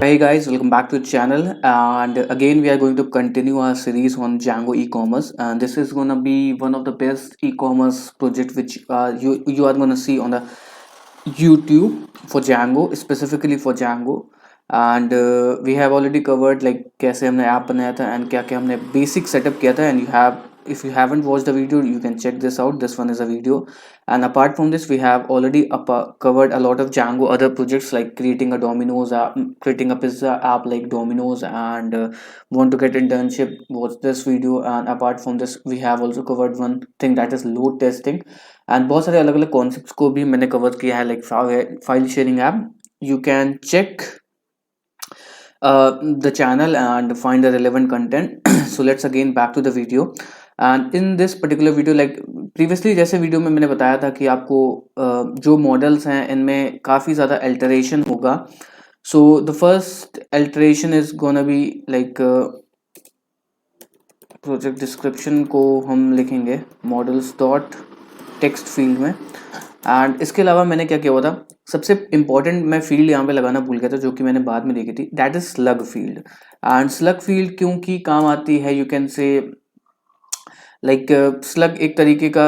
Hey guys, welcome back to the channel. And again, we are going to continue our series on Django e-commerce. And this is gonna be one of the best e-commerce project which you are gonna see on the YouTube for Django, specifically for Django. And we have already covered like कैसे हमने app बनाया था and क्या क्या हमने basic setup किया था. And if you haven't watched the video, you can check this out. This one is a video. And apart from this, we have already covered a lot of Django other projects like creating a Domino's app, creating a pizza app like Domino's, and want to get internship. Watch this video. And apart from this, we have also covered one thing that is load testing. And बहुत सारे अलग अलग concepts को भी मैंने cover किया है like file sharing app. You can check the channel and find the relevant content. So let's again back to the video. And in this particular video, like previously जैसे वीडियो में मैंने बताया था कि आपको जो मॉडल्स हैं इनमें काफ़ी ज़्यादा अल्टरेशन होगा. So the first alteration is gonna be like project description को हम लिखेंगे मॉडल्स डॉट टेक्स्ट फील्ड में. एंड इसके अलावा मैंने क्या किया हुआ था, सबसे इंपॉर्टेंट मैं फील्ड यहाँ पे लगाना भूल गया था जो कि मैंने बाद में देखी थी, that is slug field. And slug field क्योंकि काम आती है, you can say like slug एक तरीके का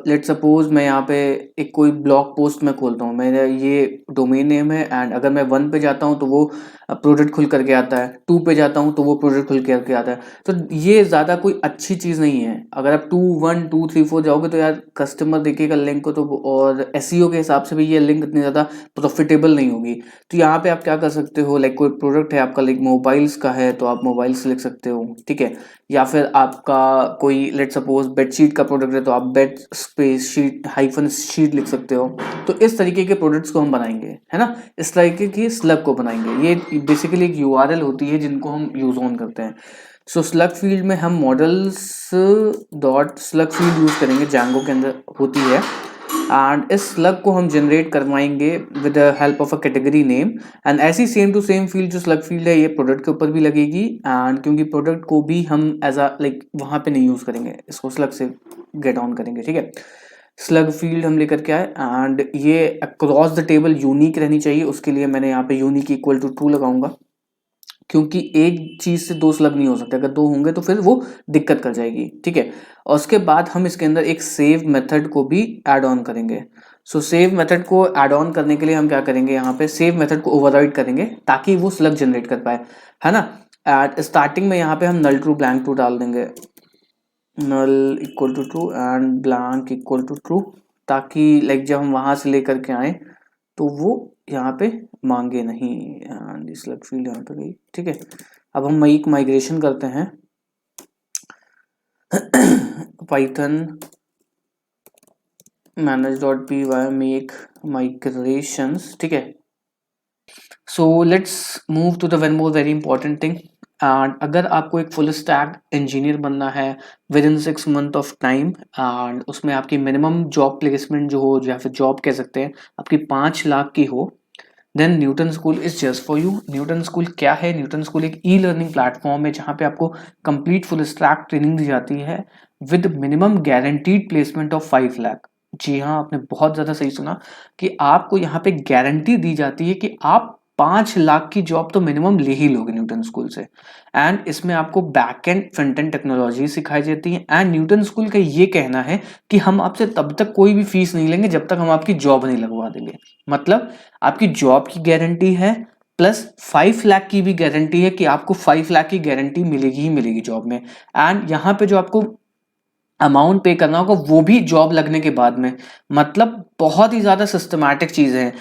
लेट सपोज मैं यहाँ पे एक कोई ब्लॉग पोस्ट में खोलता हूँ, मेरा ये डोमेन नेम है एंड अगर मैं 1 पे जाता हूँ तो वो प्रोडक्ट खुल करके आता है, 2 पे जाता हूँ तो वो प्रोडक्ट खुल करके आता है. तो ये ज़्यादा कोई अच्छी चीज़ नहीं है. अगर आप 2 1 2 3 4 जाओगे तो यार कस्टमर देखेगा लिंक को, तो और एसईओ के हिसाब से भी ये लिंक इतनी ज़्यादा प्रॉफिटेबल नहीं होगी. तो यहाँ पे आप क्या कर सकते हो, लाइक कोई प्रोडक्ट है आपका, लाइक मोबाइल्स का है तो आप मोबाइल्स लिख सकते हो, ठीक है. या फिर आपका कोई लेट सपोज बेडशीट का प्रोडक्ट है तो आप bed space sheet hyphen sheet लिख सकते हो. तो इस तरीके के प्रोडक्ट्स को हम बनाएंगे, है ना, इस तरीके की स्लग को बनाएंगे. ये बेसिकली एक यूआरएल होती है जिनको हम यूज ऑन करते हैं. सो स्लग फील्ड में हम models dot slug field use करेंगे, जैंगो के अंदर होती है. एंड इस स्लग को हम जनरेट करवाएंगे with the help of a category name. And ऐसी सेम टू सेम फील्ड जो स्लग फील्ड है ये प्रोडक्ट के ऊपर भी लगेगी. एंड क्योंकि प्रोडक्ट को भी हम एज अ लाइक वहाँ पे नहीं यूज करेंगे, इसको स्लग से गेट ऑन करेंगे, ठीक है. स्लग फील्ड हम लेकर के आए एंड ये अक्रॉस द टेबल यूनिक रहनी चाहिए. उसके लिए मैंने यहाँ पे यूनिक इक्वल टू ट्रू लगाऊंगा, क्योंकि एक चीज से 2 स्लग नहीं हो सकते. अगर 2 होंगे तो फिर वो दिक्कत कर जाएगी, ठीक है. और उसके बाद हम इसके अंदर एक सेव मेथड को भी ऐड ऑन करेंगे. सो सेव मेथड को ऐड ऑन करने के लिए हम क्या करेंगे, यहाँ पे सेव मेथड को ओवरराइड करेंगे ताकि वो स्लग जनरेट कर पाए, है ना. एट स्टार्टिंग में यहाँ पे हम नल ट्रू ब्लैंक ट्रू डाल देंगे, null equal to true and blank equal to true, ताकि लाइक जब हम वहां से लेकर के आए तो वो यहाँ पे मांगे नहीं. एंड स्लग फील्ड यहाँ पे गई, ठीक है. अब हम माइग्रेशन करते हैं पाइथन manage.py मेक माइग्रेशंस, ठीक है. So let's move to the one more very important thing. And अगर आपको एक फुल स्टैक इंजीनियर बनना है within 6 month of time, and उसमें आपकी मिनिमम जॉब प्लेसमेंट जो हो, या फिर जॉब कह सकते हैं आपकी 5 लाख की हो, then Newton school is just for you. Newton school क्या है? न्यूटन स्कूल एक ई लर्निंग प्लेटफॉर्म है जहाँ पे आपको कंप्लीट फुल स्टैक ट्रेनिंग दी जाती है with minimum guaranteed placement of 5 lakh. जी हाँ, आपने बहुत ज़्यादा सही सुना कि आपको यहाँ पे गारंटी दी जाती है कि आप 5 लाख की जॉब तो मिनिमम ले ही लोगे न्यूटन स्कूल से. एंड इसमें आपको back and front end technology सिखाई जाती है. एंड न्यूटन स्कूल का ये कहना है कि हम आपसे तब तक कोई भी फीस नहीं लेंगे जब तक हम आपकी जॉब नहीं लगवा देंगे. मतलब आपकी जॉब की गारंटी है प्लस 5 लाख की भी गारंटी है कि आपको 5 लाख की गारंटी मिलेगी ही मिलेगी जॉब में. एंड यहाँ पे जो आपको अमाउंट पे करना होगा वो भी जॉब लगने के बाद में. मतलब बहुत ही ज्यादा सिस्टमैटिक चीजें हैं.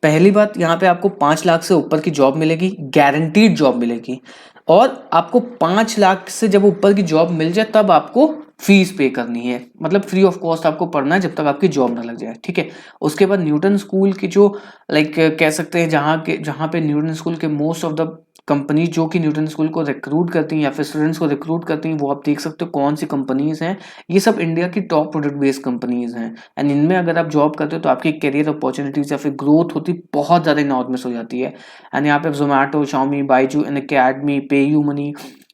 पहली बात, यहाँ पे आपको 5 लाख से ऊपर की जॉब मिलेगी, गारंटीड जॉब मिलेगी. और आपको 5 लाख से जब ऊपर की जॉब मिल जाए तब आपको फीस पे करनी है. मतलब फ्री ऑफ कॉस्ट आपको पढ़ना है जब तक आपकी जॉब ना लग जाए, ठीक है. उसके बाद न्यूटन स्कूल की जो लाइक कह सकते हैं जहाँ पे न्यूटन स्कूल के मोस्ट ऑफ द कंपनी जो कि न्यूटन स्कूल को रिक्रूट करती हैं या फिर स्टूडेंट्स को रिक्रूट करती हैं, वो आप देख सकते हो कौन सी कंपनीज हैं. ये सब इंडिया की टॉप प्रोडक्ट बेस्ड कंपनीज हैं. एंड इनमें अगर आप जॉब करते हो तो आपकी करियर अपॉर्चुनिटीज या फिर ग्रोथ होती बहुत ज़्यादा इनॉर्मस हो जाती है. एंड यहाँ पे Zomato, Xiaomi, Byju, Unacademy, PayU Money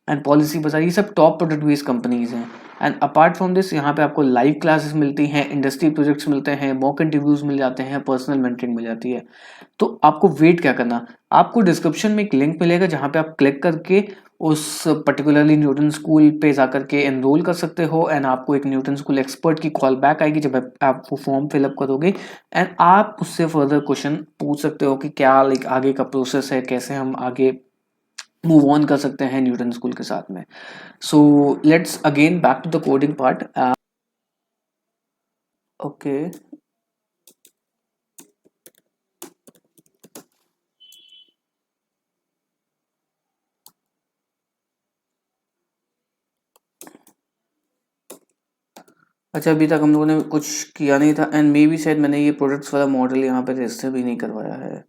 and Policy Bazaar, ये सब टॉप प्रोडक्ट बेस्ड कंपनीज हैं. एंड अपार्ट फ्रॉम दिस यहाँ पे आपको लाइव क्लासेस मिलती हैं, इंडस्ट्री प्रोजेक्ट्स मिलते हैं, मॉक इंटरव्यूज मिल जाते हैं, पर्सनल मेंटरिंग मिल जाती है। तो आपको वेट क्या करना, आपको डिस्क्रिप्शन में एक लिंक मिलेगा जहाँ पे आप क्लिक करके उस पर्टिकुलरली न्यूटन स्कूल पे जाकर के एनरोल कर सकते हो, एंड आपको एक न्यूटन स्कूल एक्सपर्ट की कॉल बैक आएगी जब आप वो फॉर्म फिलअप करोगे, एंड आप उससे फर्दर क्वेश्चन पूछ सकते हो कि क्या लाइक आगे का प्रोसेस है, कैसे हम आगे मूव ऑन कर सकते हैं न्यूटन स्कूल के साथ में। So let's again back to the coding part. Okay, अच्छा अभी तक हम लोगों ने कुछ किया नहीं था, एंड मे बी शायद मैंने ये प्रोडक्ट्स वाला मॉडल यहाँ पे रजिस्टर भी नहीं करवाया है,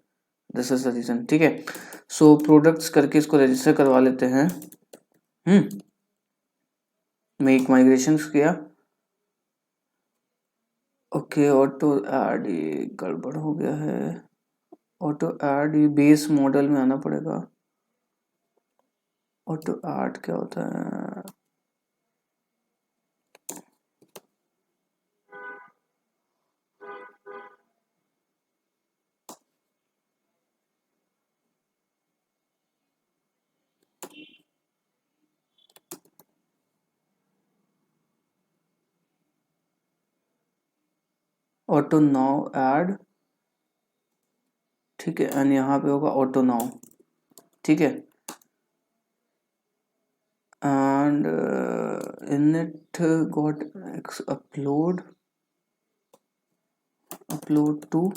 दिस इज द रीजन। ठीक है, सो प्रोडक्ट्स करके इसको रजिस्टर करवा लेते हैं। मेक माइग्रेशन किया, ओके ऑटो ऐड, ये गड़बड़ हो गया है। ऑटो ऐड ये बेस मॉडल में आना पड़ेगा। ऑटो ऐड क्या होता है? ऑटो नाउ ऐड, ठीक है, एंड यहाँ पे होगा ऑटो नाउ। ठीक है, and in it got upload to,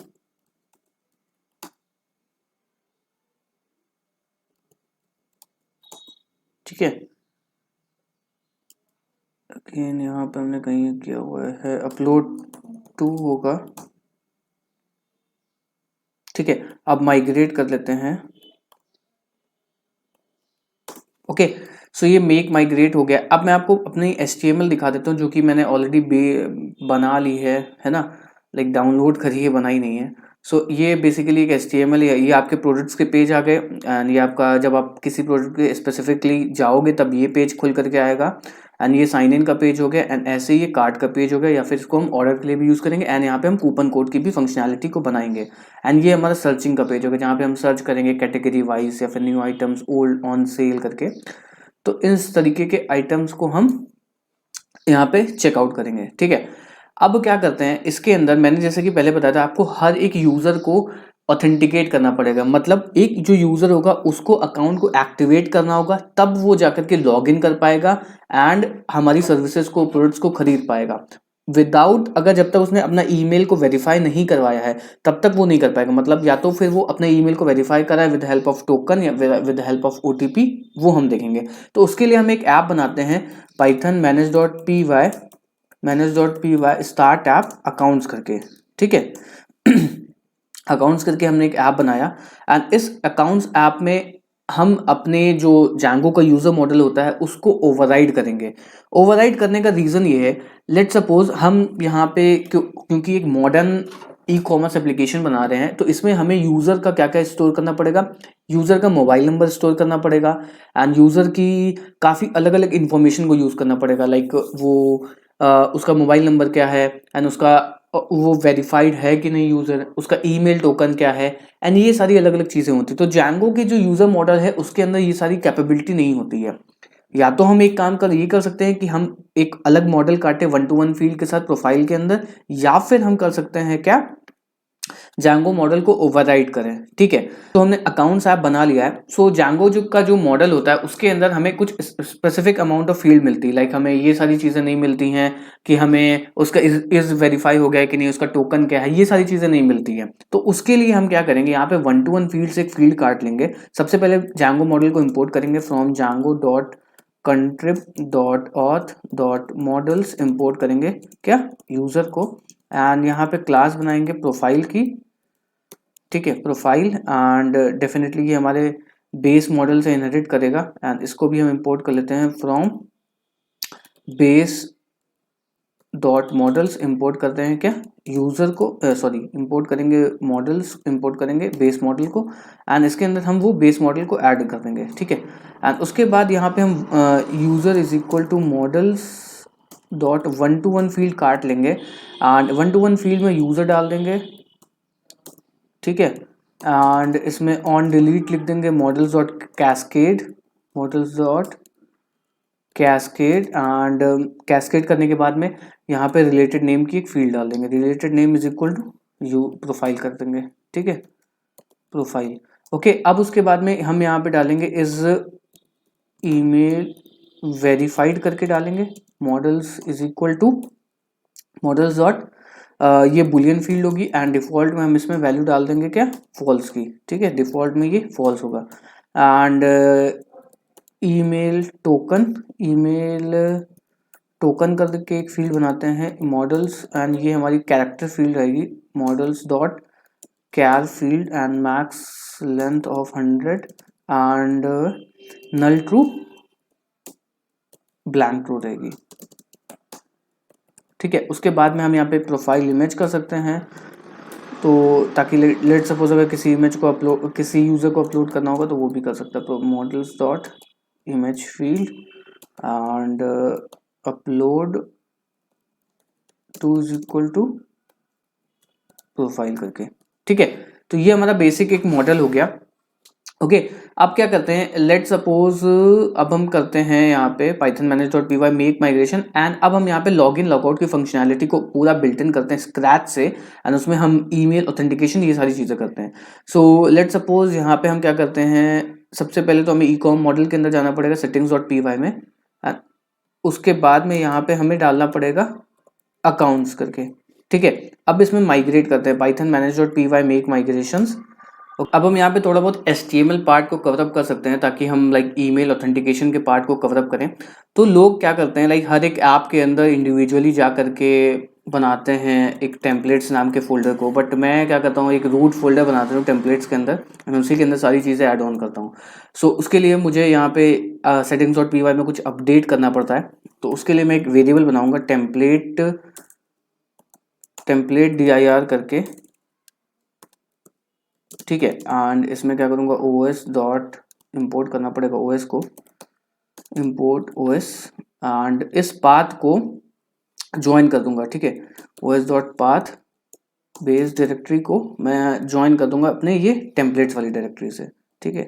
ठीक है। अगेन यहाँ पे हमने कहीं किया हुआ है अपलोड टू होगा, ठीक है। अब माइग्रेट कर लेते हैं। ओके, सो ये मेक माइग्रेट हो गया। अब मैं आपको अपनी HTML दिखा देता हूँ जो कि मैंने ऑलरेडी बना ली है ना, लाइक डाउनलोड करी है, बनाई नहीं है। सो ये बेसिकली एक HTML है। ये आपके प्रोडक्ट्स के पेज आ गए, एंड ये आपका जब आप किसी प्रोडक्ट के स्पेसिफिकली जाओगे तब ये पेज खुल करके आएगा, एंड ये साइन इन का पेज हो गया, एंड ऐसे ही ये कार्ड का पेज हो गया, या फिर इसको हम ऑर्डर के लिए भी यूज़ करेंगे, एंड यहाँ पे हम कूपन कोड की भी फंक्शनैलिटी को बनाएंगे। एंड ये हमारा सर्चिंग का पेज होगा जहाँ पे हम सर्च करेंगे कैटेगरी वाइज या फिर new items, old, on sale करके। तो इस तरीके के आइटम्स को हम यहाँ पे चेकआउट करेंगे। ठीक है, अब क्या करते हैं, इसके अंदर मैंने जैसे कि पहले बताया था आपको हर एक यूजर को ऑथेंटिकेट करना पड़ेगा, मतलब एक जो यूजर होगा उसको अकाउंट को एक्टिवेट करना होगा, तब वो जाकर के लॉग इन कर पाएगा एंड हमारी सर्विसेज को, प्रोडक्ट्स को खरीद पाएगा। विदाउट, अगर जब तक उसने अपना ईमेल को वेरीफाई नहीं करवाया है तब तक वो नहीं कर पाएगा। मतलब या तो फिर वो अपने ईमेल को वेरीफाई कराए विद हेल्प ऑफ टोकन या विद हेल्प ऑफ OTP, वो हम देखेंगे। तो उसके लिए हम एक ऐप बनाते हैं, Python manage.py start app accounts करके। ठीक है, अकाउंट्स करके हमने एक ऐप बनाया, एंड इस अकाउंट्स ऐप में हम अपने जो जैंगो का यूजर मॉडल होता है उसको ओवरराइड करेंगे। ओवरराइड करने का रीजन ये है, लेट सपोज हम यहाँ पे क्योंकि एक मॉडर्न ई-कॉमर्स एप्लीकेशन बना रहे हैं, तो इसमें हमें यूजर का क्या क्या स्टोर करना पड़ेगा, यूजर का मोबाइल नंबर स्टोर करना पड़ेगा, एंड यूजर की काफी अलग अलग इंफॉर्मेशन को यूज करना पड़ेगा, लाइक वो उसका मोबाइल नंबर क्या है, एंड उसका वो वेरीफाइड है कि नहीं यूजर, उसका ईमेल टोकन क्या है, एंड ये सारी अलग अलग चीजें होती है। तो जैंगो की जो यूजर मॉडल है उसके अंदर ये सारी कैपेबिलिटी नहीं होती है। या तो हम एक काम ये कर सकते हैं कि हम एक अलग मॉडल काटे 1-to-1 फील्ड के साथ प्रोफाइल के अंदर, या फिर हम कर सकते हैं क्या, जैंगो मॉडल को ओवरराइड करें। ठीक है, तो हमने अकाउंट्स ऐप बना लिया है। सो जैंगो का जो मॉडल होता है उसके अंदर हमें कुछ स्पेसिफिक अमाउंट ऑफ फील्ड मिलती है, लाइक हमें ये सारी चीजें नहीं मिलती हैं कि हमें उसका इज वेरीफाई हो गया है कि नहीं, उसका टोकन क्या है, ये सारी चीजें नहीं मिलती है। तो उसके लिए हम क्या करेंगे, यहाँ पे 1-to-1 फील्ड से एक फील्ड काट लेंगे। सबसे पहले जैंगो मॉडल को इम्पोर्ट करेंगे फ्रॉम django.contrib.auth.models, इम्पोर्ट करेंगे क्या, यूजर को, एंड यहाँ पे क्लास बनाएंगे प्रोफाइल की। ठीक है, प्रोफाइल, एंड डेफिनेटली ये हमारे बेस मॉडल से इनहेरिट करेगा, एंड इसको भी हम इंपोर्ट कर लेते हैं from base dot models. Import करते हैं क्या, यूजर को, सॉरी इंपोर्ट करेंगे मॉडल्स, इंपोर्ट करेंगे बेस मॉडल को, एंड इसके अंदर हम वो बेस मॉडल को ऐड कर देंगे। ठीक है, एंड उसके बाद यहाँ पे हम user is equal to models dot one to one field काट लेंगे and one to one field में यूज़र डाल देंगे, ठीक है। एंड इसमें ऑन डिलीट लिख देंगे models dot cascade, models dot cascade and cascade करने के बाद में यहाँ पे रिलेटेड नेम की एक फील्ड डाल देंगे, related name is equal to you profile कर देंगे, ठीक है, प्रोफाइल। ओके, अब उसके बाद में हम यहाँ पे डालेंगे इज ईमेल वेरीफाइड करके डालेंगे, models is equal to models dot ये बुलियन फील्ड होगी एंड डिफॉल्ट में हम इसमें वैल्यू डाल देंगे क्या, फॉल्स की, ठीक है, डिफॉल्ट में ये फॉल्स होगा। And email token, email token करके एक फील्ड बनाते हैं मॉडल्स एंड ये हमारी कैरेक्टर फील्ड रहेगी, models dot char field and max length of 100 and null true blank true रहेगी, ठीक है। उसके बाद में हम यहाँ पे प्रोफाइल इमेज कर सकते हैं, तो ताकि लेट सपोज अगर किसी इमेज को अपलोड, किसी यूज़र को अपलोड करना होगा तो वो भी कर सकता है। तो models dot image field and upload to is equal to profile करके, ठीक है। तो ये हमारा बेसिक एक मॉडल हो गया। ओके, अब क्या करते हैं, लेट सपोज अब हम करते हैं यहाँ पे Python manage dot py make migration and अब हम यहाँ पे लॉग इन लॉगआउट की फंक्शनैलिटी को पूरा बिल्ट इन करते हैं स्क्रैच से एंड उसमें हम ईमेल ऑथेंटिकेशन ये सारी चीज़ें करते हैं। सो लेट सपोज यहाँ पे हम क्या करते हैं, सबसे पहले तो हमें ई कॉम मॉडल के अंदर जाना पड़ेगा सेटिंग्स डॉट py में and उसके बाद में यहाँ पे हमें डालना पड़ेगा अकाउंट्स करके, ठीक है। अब इसमें माइग्रेट करते हैं Python manage dot py make migrations. अब हम यहाँ पे थोड़ा बहुत HTML पार्ट को कवरअप कर सकते हैं ताकि हम लाइक ईमेल ऑथेंटिकेशन के पार्ट को कवरअप करें। तो लोग क्या करते हैं, लाइक हर एक ऐप के अंदर इंडिविजुअली जा करके बनाते हैं एक टेम्पलेट्स नाम के फोल्डर को, बट मैं क्या करता हूँ एक रूट फोल्डर बनाता हूँ टेम्पलेट्स के अंदर एंड उसी के अंदर सारी चीज़ें ऐड ऑन करता हूँ। सो उसके लिए मुझे यहाँ पे सेटिंग्स डॉट py में कुछ अपडेट करना पड़ता है, तो उसके लिए मैं एक वेरिएबल बनाऊंगा टेम्पलेट, टेम्पलेट dir करके, ठीक है। एंड इसमें क्या करूँगा os डॉट इम्पोर्ट करना पड़ेगा os को, इम्पोर्ट os एंड इस पाथ को ज्वाइन कर दूंगा, ठीक है। os dot path base directory को मैं ज्वाइन कर दूंगा अपने ये टेम्पलेट्स वाली डायरेक्टरी से, ठीक है,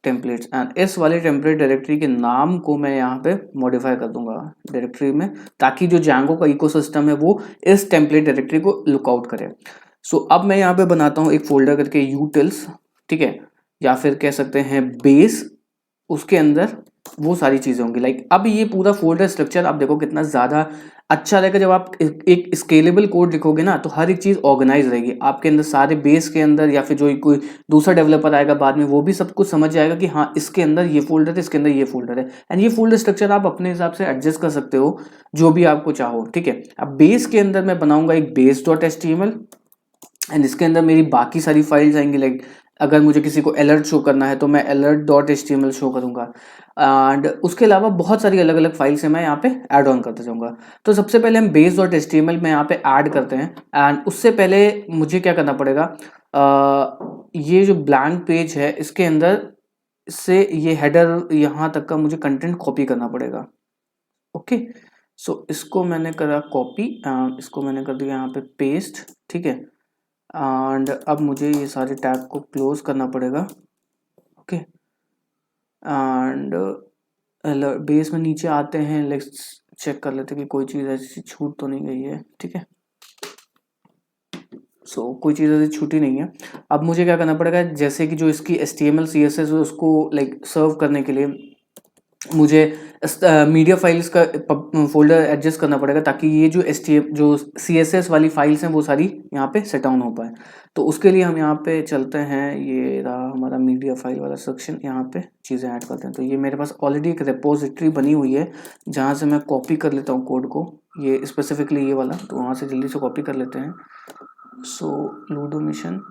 टेम्पलेट्स एंड इस वाले टेम्पलेट डायरेक्टरी के नाम को मैं यहाँ पे मॉडिफाई कर दूंगा डायरेक्टरी में, ताकि जो जैंगो का इकोसिस्टम है वो इस टेम्पलेट डायरेक्टरी को लुकआउट करे। सो अब मैं यहाँ पे बनाता हूँ एक फोल्डर करके यूटिल्स, ठीक है, या फिर कह सकते हैं बेस, उसके अंदर वो सारी चीज़ें होंगी। लाइक अब ये पूरा फोल्डर स्ट्रक्चर आप देखो कितना ज़्यादा अच्छा रहेगा जब आप एक स्केलेबल कोड लिखोगे ना, तो हर एक चीज़ ऑर्गेनाइज रहेगी आपके अंदर, सारे बेस के अंदर, या फिर जो कोई दूसरा डेवलपर आएगा बाद में वो भी सब कुछ समझ जाएगा कि हाँ इसके अंदर ये फोल्डर है, इसके अंदर ये फोल्डर है एंड ये फोल्डर स्ट्रक्चर आप अपने हिसाब से एडजस्ट कर सकते हो जो भी आपको चाहो, ठीक है। अब बेस के अंदर मैं बनाऊंगा एक बेस डॉट HTML एंड इसके अंदर मेरी बाकी सारी फाइल्स आएंगी। लाइक अगर मुझे किसी को अलर्ट शो करना है तो मैं अलर्ट डॉट HTML शो करूंगा एंड उसके अलावा बहुत सारी अलग अलग फाइल्स हैं मैं यहाँ पे ऐड ऑन करते जाऊंगा। तो सबसे पहले हम बेस डॉट HTML में यहाँ पे ऐड करते हैं एंड उससे पहले मुझे क्या करना पड़ेगा, ये जो ब्लैंक पेज है इसके अंदर से ये हेडर यहाँ तक का मुझे कंटेंट कॉपी करना पड़ेगा। ओके, सो इसको मैंने करा कॉपी एंड इसको मैंने कर दिया यहाँ पे पेस्ट, ठीक है। एंड अब मुझे ये सारे टैग को क्लोज करना पड़ेगा, ओके। एंड बेस में नीचे आते हैं, लेट्स चेक कर लेते हैं कि कोई चीज़ ऐसी छूट तो नहीं गई है, ठीक है। सो कोई चीज़ ऐसी छूटी नहीं है। अब मुझे क्या करना पड़ेगा, जैसे कि जो इसकी HTML CSS है उसको लाइक सर्व करने के लिए मुझे मीडिया फाइल्स का फोल्डर एडजस्ट करना पड़ेगा ताकि ये जो जो CSS वाली फाइल्स हैं वो सारी यहाँ पे सेट डाउन हो पाए। तो उसके लिए हम यहाँ पे चलते हैं, ये रहा हमारा मीडिया फाइल वाला सेक्शन, यहाँ पे चीज़ें ऐड करते हैं। तो ये मेरे पास ऑलरेडी एक रिपोजिटरी बनी हुई है जहाँ से मैं कॉपी कर लेता हूँ कोड को, ये स्पेसिफिकली ये वाला, तो वहाँ से जल्दी से कॉपी कर लेते हैं। सो लूडो मिशन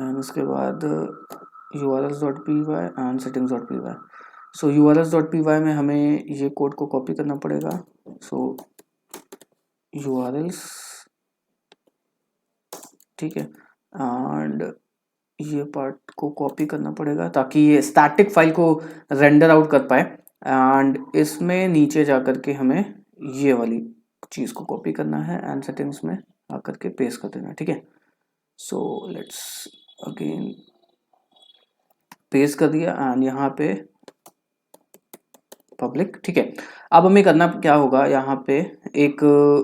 एंड उसके बाद urls.py and settings.py। So urls.py में हमें ये कोड को कॉपी करना पड़ेगा। सो urls, ठीक है, एंड ये पार्ट को कॉपी करना पड़ेगा ताकि ये स्टैटिक फाइल को रेंडर आउट कर पाए एंड इसमें नीचे जा कर के हमें ये वाली चीज़ को कॉपी करना है एंड सेटिंग्स में आकर के पेस्ट कर देना है, ठीक है। सो लेट्स अगेन पेस्ट कर दिया एंड यहाँ पे पब्लिक, ठीक है। अब हमें करना क्या होगा, यहाँ पे एक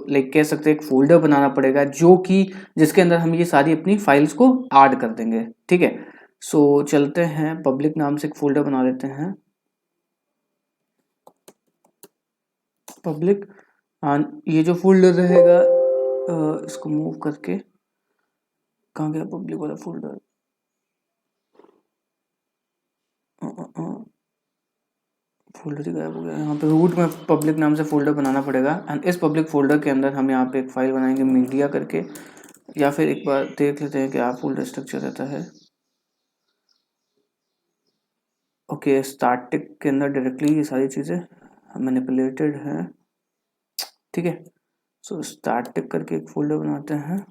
लाइक कह सकते हैं एक फोल्डर बनाना पड़ेगा जो कि जिसके अंदर हम ये सारी अपनी फाइल्स को ऐड कर देंगे, ठीक है। सो चलते हैं पब्लिक नाम से एक फोल्डर बना लेते हैं, पब्लिक। एंड ये जो फोल्डर रहेगा इसको मूव करके, कहाँ गया पब्लिक वाला फोल्डर, फोल्डर ही गायब हो गया। यहाँ पे रूट में पब्लिक नाम से फोल्डर बनाना पड़ेगा एंड इस पब्लिक फोल्डर के अंदर हम यहाँ पे एक फाइल बनाएंगे मीडिया करके, या फिर एक बार देख लेते हैं क्या फोल्डर स्ट्रक्चर रहता है। ओके, स्टैटिक के अंदर डायरेक्टली ये सारी चीज़ें मैनिपुलेटेड हैं, ठीक है। सो स्टैटिक करके एक फोल्डर बनाते हैं,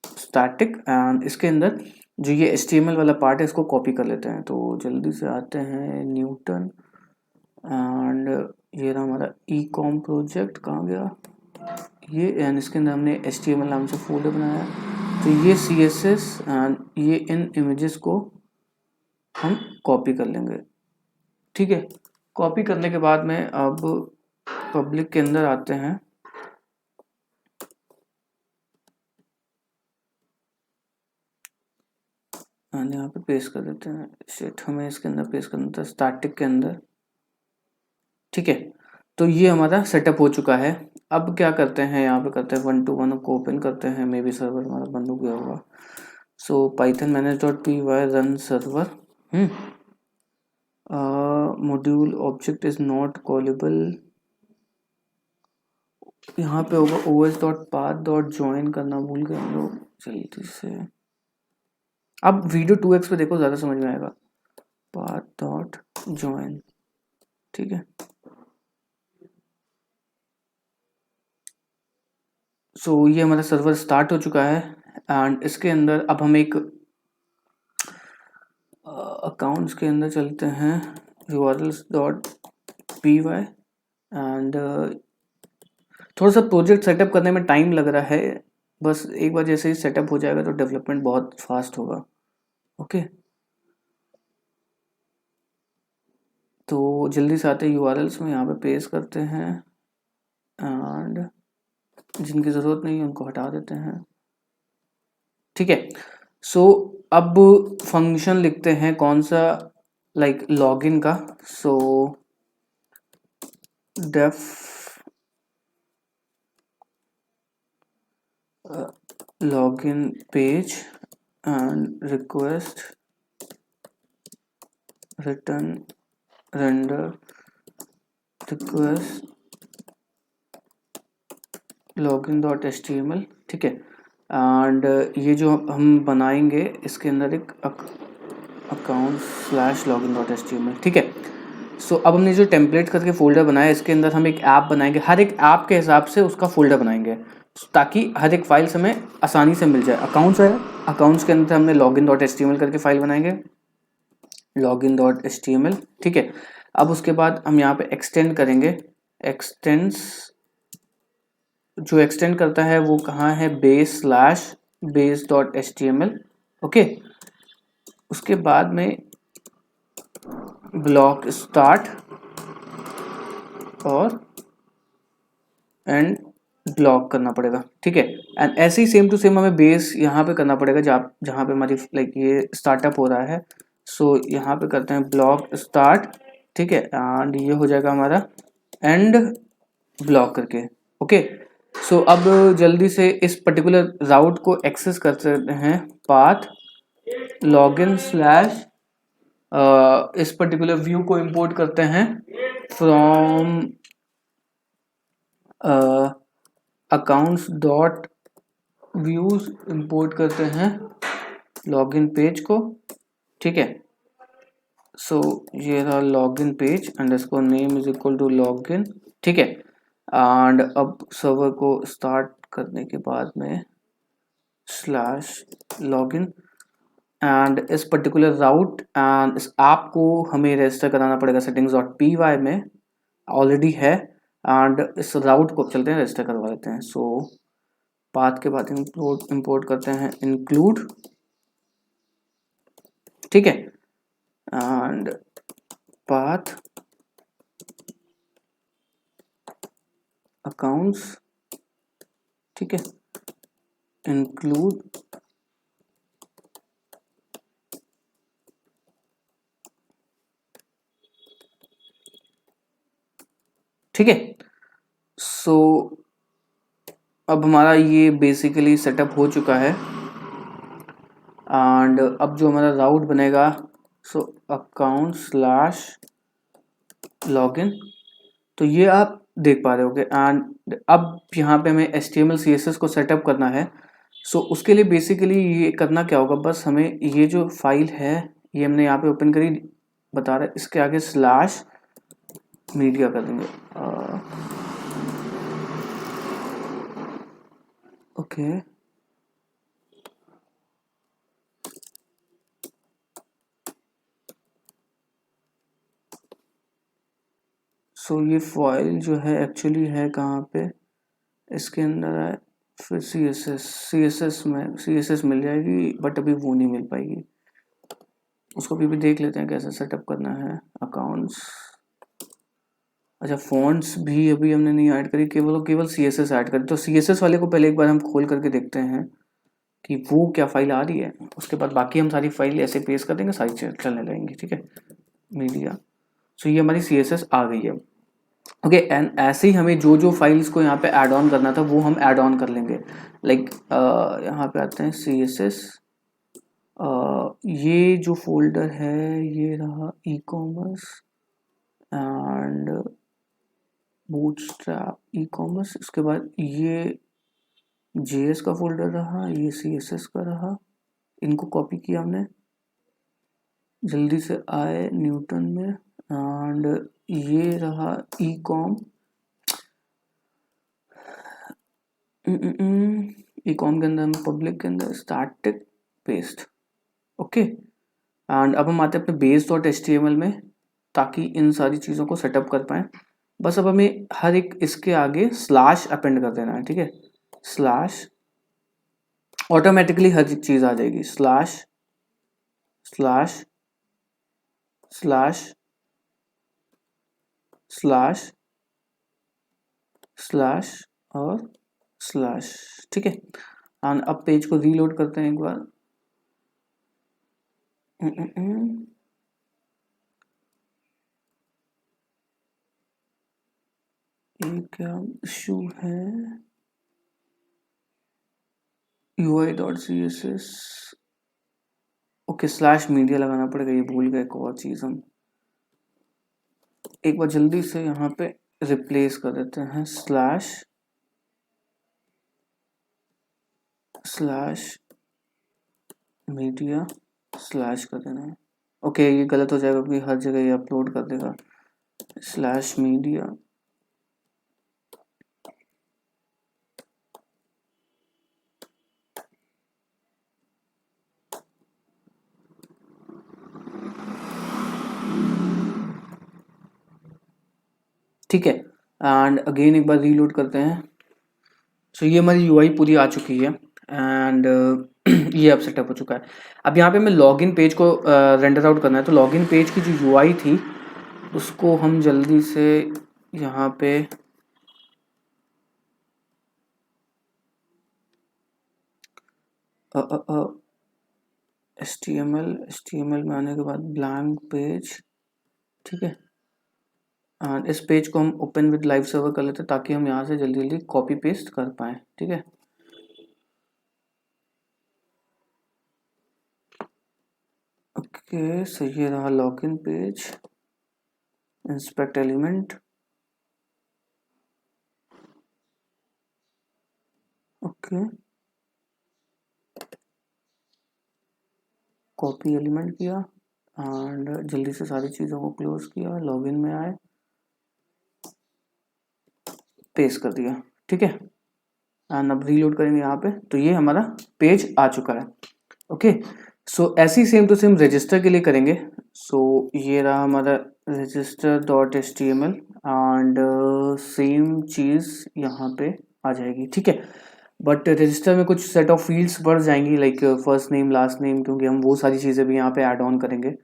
स्टैटिक, एंड इसके अंदर जो ये HTML वाला पार्ट है इसको कॉपी कर लेते हैं। तो जल्दी से आते हैं न्यूटन एंड ये रहा हमारा ecom प्रोजेक्ट, कहाँ गया ये, एंड इसके अंदर हमने HTML नाम से फोल्डर बनाया। तो ये CSS एंड ये इन इमेजेस को हम कॉपी कर लेंगे, ठीक है। कॉपी करने के बाद में अब पब्लिक के अंदर आते हैं एंड यहाँ पे पेस्ट कर देते हैं। शिट, हमें इसके अंदर पेस्ट करना था स्टैटिक के अंदर, ठीक है। तो ये हमारा सेटअप हो चुका है। अब क्या करते हैं, यहाँ पे करते हैं 1 to 1 को ओपन करते हैं, मे बी सर्वर हमारा बंद हो गया होगा। सो python manage.py run server, module object is not callable, यहाँ पे होगा os.path.join करना भूल गए हम लोग, जल्दी से। अब वीडियो 2x पे देखो, ज़्यादा समझ में आएगा। path.join, ठीक है। सो ये हमारा सर्वर स्टार्ट हो चुका है एंड इसके अंदर अब हम एक अकाउंट्स के अंदर चलते हैं, urls.py एंड थोड़ा सा प्रोजेक्ट सेटअप करने में टाइम लग रहा है, बस एक बार जैसे ही सेटअप हो जाएगा तो डेवलपमेंट बहुत फास्ट होगा, ओके। तो जल्दी से आते हैं URLs में, यहाँ पे पेस्ट करते हैं एंड जिनकी ज़रूरत नहीं है उनको हटा देते हैं, ठीक है। सो अब फंक्शन लिखते हैं कौन सा, लाइक लॉगिन का। So def login page and request return render request login.html, ठीक है। एंड ये जो हम बनाएंगे इसके अंदर एक account/login.html, ठीक है। सो अब हमने जो टेम्पलेट करके फोल्डर बनाया इसके अंदर हम एक ऐप बनाएंगे, हर एक ऐप के हिसाब से उसका फोल्डर बनाएंगे ताकि हर एक फाइल्स हमें आसानी से मिल जाए। अकाउंट्स है, अकाउंट्स के अंदर हमने login.html करके फाइल बनाएंगे, login.html, ठीक है। अब उसके बाद हम यहाँ पे एक्सटेंड करेंगे, एक्सटेंड्स जो एक्सटेंड करता है वो कहाँ है, base/base.html, ओके। उसके बाद में ब्लॉक स्टार्ट और एंड ब्लॉक करना पड़ेगा, ठीक है। एंड ऐसे ही सेम टू सेम हमें बेस यहाँ पे करना पड़ेगा जहाँ पे हमारी लाइक ये स्टार्टअप हो रहा है। सो यहाँ पे करते हैं ब्लॉक स्टार्ट, ठीक है, एंड ये हो जाएगा हमारा एंड ब्लॉक करके, ओके। सो अब जल्दी से इस पर्टिकुलर राउट को एक्सेस करते हैं, पाथ लॉगिन स्लैश इस पर्टिकुलर व्यू को इंपोर्ट करते हैं from accounts dot views, import करते हैं लॉगिन पेज को, ठीक है। सो ये रहा login page underscore name is equal to login, ठीक है। एंड अब सर्वर को स्टार्ट करने के बाद में स्लैश लॉगिन एंड इस पर्टिकुलर राउट एंड इस ऐप को हमें रजिस्टर कराना पड़ेगा settings.py में, ऑलरेडी है। एंड इस राउट को चलते हैं रजिस्टर करवा लेते हैं। सो पाथ के बाद इंपोर्ट करते हैं इंक्लूड, ठीक है, एंड पाथ अकाउंट्स, ठीक है, इंक्लूड ठीक है। सो अब हमारा ये बेसिकली सेटअप हो चुका है एंड अब जो हमारा राउट बनेगा, सो अकाउंट स्लैश लॉगिन, तो ये आप देख पा रहे होगे। एंड अब यहाँ पे हमें HTML CSS को सेटअप करना है। सो उसके लिए बेसिकली ये करना क्या होगा, बस हमें ये जो फाइल है ये हमने यहाँ पे ओपन करी, बता रहा है, इसके आगे स्लैश मीडिया कर देंगे। ओके सो ये फाइल जो है एक्चुअली है कहाँ पे, इसके अंदर है, फिर CSS में CSS मिल जाएगी, बट अभी वो नहीं मिल पाएगी। उसको भी देख लेते हैं कैसे सेटअप करना है। अकाउंट्स, अच्छा फॉन्ट्स भी अभी हमने नहीं ऐड करी, केवल CSS ऐड करी। तो CSS वाले को पहले एक बार हम खोल करके देखते हैं कि वो क्या फाइल आ रही है, उसके बाद बाकी हम सारी फाइल ऐसे पेस्ट कर देंगे, सारी चलने लगेंगी, ठीक है। मीडिया, सो ये हमारी CSS आ गई है। ओके एंड ऐसे ही हमें जो जो फाइल्स को यहाँ पे ऐड ऑन करना था वो हम ऐड ऑन कर लेंगे। लाइक यहाँ पे आते हैं CSS, ये जो फोल्डर है ये रहा e commerce and bootstrap e commerce, इसके बाद ये JS का फोल्डर रहा, ये CSS का रहा, इनको कॉपी किया हमने, जल्दी से आए न्यूटन में, एंड ये रहा ई कॉम, ई कॉम के अंदर पब्लिक के अंदर स्टैटिक पेस्ट, ओके। एंड अब हम आते हैं अपने base.html में, ताकि इन सारी चीज़ों को सेटअप कर पाएँ। बस अब हमें हर एक इसके आगे स्लैश अपेंड कर देना है, ठीक है। स्लैश, ऑटोमेटिकली हर एक चीज़ आ जाएगी, slash slash slash slash slash और स्लैश, ठीक है। एंड अब पेज को रीलोड करते हैं एक बार। ये क्या इशू है, UI.css, ओके स्लैश मीडिया लगाना पड़ेगा, ये भूल गए एक और चीज़ हम, एक बार जल्दी से यहाँ पे रिप्लेस कर देते हैं, स्लैश स्लैश मीडिया स्लैश कर देना है। ओके ये गलत हो जाएगा क्योंकि हर जगह ये अपलोड कर देगा, स्लैश मीडिया, ठीक है। एंड अगेन एक बार रीलोड करते हैं। सो ये हमारी UI पूरी आ चुकी है एंड ये अब सेटअप हो चुका है। अब यहाँ पे हमें लॉगिन पेज को रेंडर आउट करना है, तो लॉगिन पेज की जो UI थी उसको हम जल्दी से यहाँ पे HTML में आने के बाद ब्लैंक पेज, ठीक है। एंड इस पेज को हम ओपन विद लाइव सर्वर कर लेते हैं ताकि हम यहाँ से जल्दी जल्दी कॉपी पेस्ट कर पाएँ, ठीक है। ओके सो ये रहा login page, inspect element, okay copy element किया एंड जल्दी से सारी चीज़ों को क्लोज किया, लॉगिन में आए, पेस्ट कर दिया, ठीक है। एंड अब रीलोड करेंगे यहाँ पे, तो ये हमारा पेज आ चुका है, ओके। सो ऐसी सेम टू सेम रजिस्टर के लिए करेंगे। सो ये रहा हमारा register.html एंड सेम चीज़ यहाँ पे आ जाएगी, ठीक है। बट रजिस्टर में कुछ सेट ऑफ फील्ड्स बढ़ जाएंगी, like first name last name, क्योंकि हम वो सारी चीज़ें भी यहाँ पे ऐड ऑन करेंगे।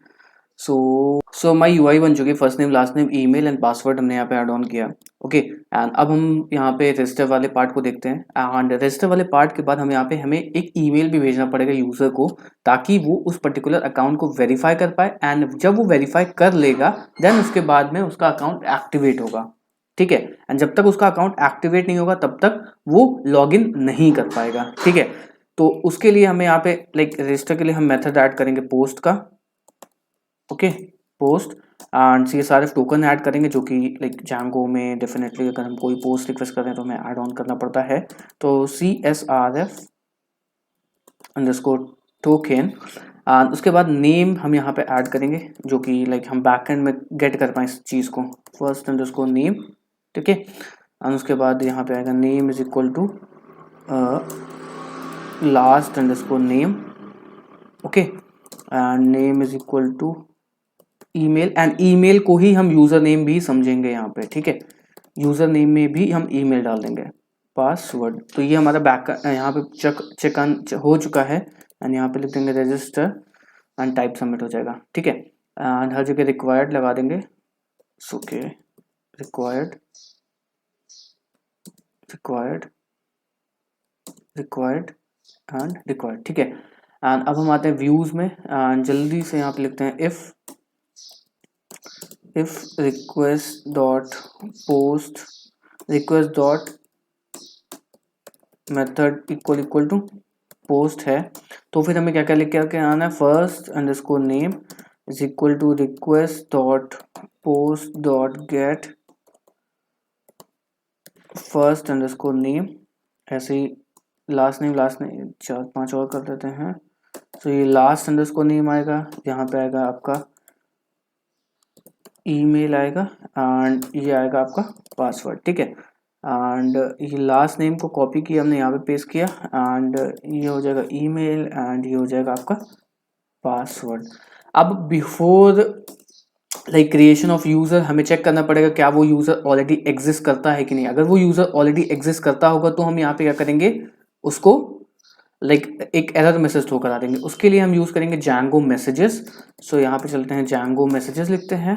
सो माई यूआई बन चुकी है, first name last name email and password हमने यहाँ पे ऐड ऑन किया, ओके। एंड अब हम यहाँ पे रजिस्टर वाले पार्ट को देखते हैं। एंड रजिस्टर वाले पार्ट के बाद हम यहाँ पे हमें एक ईमेल भी भेजना पड़ेगा यूज़र को, ताकि वो उस पर्टिकुलर अकाउंट को वेरीफाई कर पाए। एंड जब वो वेरीफाई कर लेगा देन उसके बाद में उसका अकाउंट एक्टिवेट होगा, ठीक है। एंड जब तक उसका अकाउंट एक्टिवेट नहीं होगा तब तक वो लॉगिन नहीं कर पाएगा, ठीक है। तो उसके लिए हमें यहाँ पे लाइक रजिस्टर के लिए हम मेथड ऐड करेंगे पोस्ट का, okay, post and CSRF token add करेंगे, जो कि लाइक Django में डेफिनेटली अगर हम कोई पोस्ट रिक्वेस्ट कर रहे हैं तो हमें ऐड ऑन करना पड़ता है। तो CSRF अंडरस्कोर टोकन एंड उसके बाद नेम हम यहाँ पे ऐड करेंगे, जो कि लाइक हम बैकएंड में गेट कर पाए इस चीज़ को, फर्स्ट अंडरस्कोर नेम, ठीक है। एंड उसके बाद यहाँ पे आएगा name is equal to last underscore name, okay. And name is equal to email, and email को ही हम यूज़र नेम भी समझेंगे यहाँ पे, ठीक है। यूज़र नेम में भी हम ईमेल डाल देंगे, पासवर्ड। तो ये हमारा बैक यहाँ पे चेक हो चुका है। एंड यहाँ पे लिख देंगे रजिस्टर एंड टाइप सबमिट हो जाएगा, ठीक है। एंड हर जगह रिक्वायर्ड लगा देंगे, okay, required required required and required, ठीक है। एंड अब हम आते हैं व्यूज़ में एंड जल्दी से यहाँ पे लिखते हैं if request dot post request dot method equal to post है, तो फिर हमें क्या क्या लिख के आना है, first underscore name is equal to request dot post dot get first underscore name, ऐसे ही लास्ट नेम 4-5 और कर देते हैं। तो ये लास्ट अंडरस्कोर नेम आएगा, यहाँ पे आएगा आपका ईमेल आएगा एंड ये आएगा आपका पासवर्ड, ठीक है। एंड ये लास्ट नेम को कॉपी किया हमने, यहाँ पे पेस्ट किया एंड ये हो जाएगा ईमेल एंड ये हो जाएगा आपका पासवर्ड। अब before like creation of user हमें चेक करना पड़ेगा क्या वो यूज़र ऑलरेडी एग्जिस्ट करता है कि नहीं। अगर वो यूज़र ऑलरेडी एग्जिस्ट करता होगा तो हम यहाँ पे क्या करेंगे, उसको लाइक एक एरर मैसेज थ्रो करा देंगे। उसके लिए हम यूज़ करेंगे Django मैसेजेस। सो यहाँ पे चलते हैं, Django मैसेजेस लिखते हैं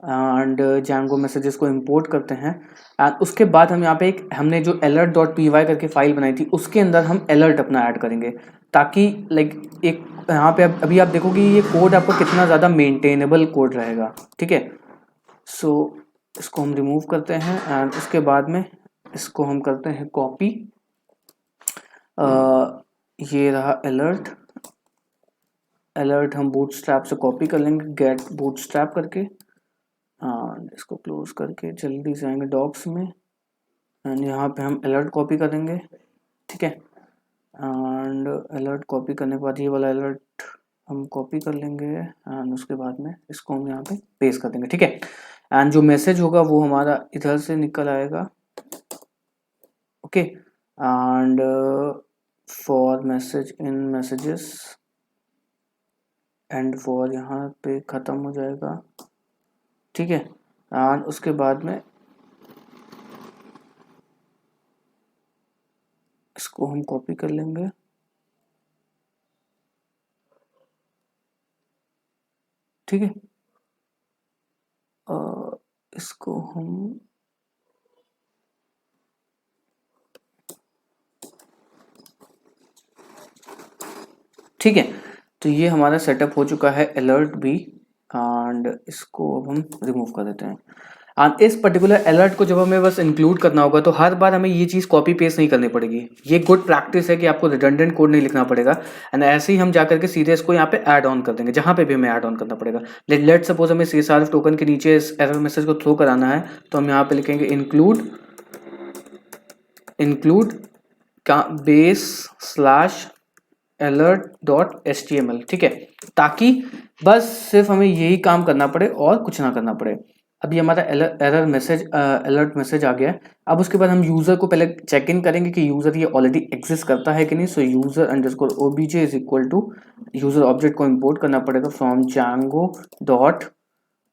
एंड Django मैसेजेस को इंपोर्ट करते हैं। एंड उसके बाद हम यहाँ पे हमने जो alert.py करके फाइल बनाई थी उसके अंदर हम अलर्ट अपना ऐड करेंगे, ताकि लाइक एक यहाँ पे अभी आप देखोगे ये कोड आपका कितना ज़्यादा मेंटेनेबल कोड रहेगा, ठीक है। सो इसको हम रिमूव करते हैं एंड उसके बाद में इसको हम करते हैं कॉपी। ये रहा अलर्ट हम बूटस्ट्रैप से कॉपी कर लेंगे, गेट बूटस्ट्रैप करके एंड इसको क्लोज करके जल्दी से आएंगे डॉक्स में एंड यहाँ पे हम अलर्ट कॉपी करेंगे, ठीक है। एंड अलर्ट कॉपी करने के बाद ये वाला अलर्ट हम कॉपी कर लेंगे एंड उसके बाद में इसको हम यहाँ पे पेस्ट कर देंगे, ठीक है। एंड जो मैसेज होगा वो हमारा इधर से निकल आएगा, okay. And for message in messages and for यहाँ पे ख़त्म हो जाएगा, ठीक है। एंड उसके बाद में इसको हम कॉपी कर लेंगे, ठीक है। इसको हम ठीक है। तो ये हमारा सेटअप हो चुका है अलर्ट भी एंड इसको अब हम रिमूव कर देते हैं। एंड इस पर्टिकुलर अलर्ट को जब हमें बस इंक्लूड करना होगा तो हर बार हमें ये चीज़ कॉपी पेस्ट नहीं करनी पड़ेगी। ये गुड प्रैक्टिस है कि आपको रिडंडेंट कोड नहीं लिखना पड़ेगा एंड ऐसे ही हम जा करके सीधे इसको यहाँ पे ऐड ऑन कर देंगे जहाँ पे भी हमें ऐड ऑन करना पड़ेगा। लेट सपोज हमें CSRF टोकन के नीचे इस एरर मैसेज को थ्रो कराना है तो हम यहाँ पे लिखेंगे इंक्लूड का base/alert.html, ठीक है, ताकि बस सिर्फ हमें यही काम करना पड़े और कुछ ना करना पड़े। अभी हमारा अलर्ट मैसेज आ गया है। अब उसके बाद हम यूज़र को पहले चेक इन करेंगे कि यूज़र ये ऑलरेडी एग्जिस्ट करता है कि नहीं। So user underscore obj is equal to user object को इंपोर्ट करना पड़ेगा from Django dot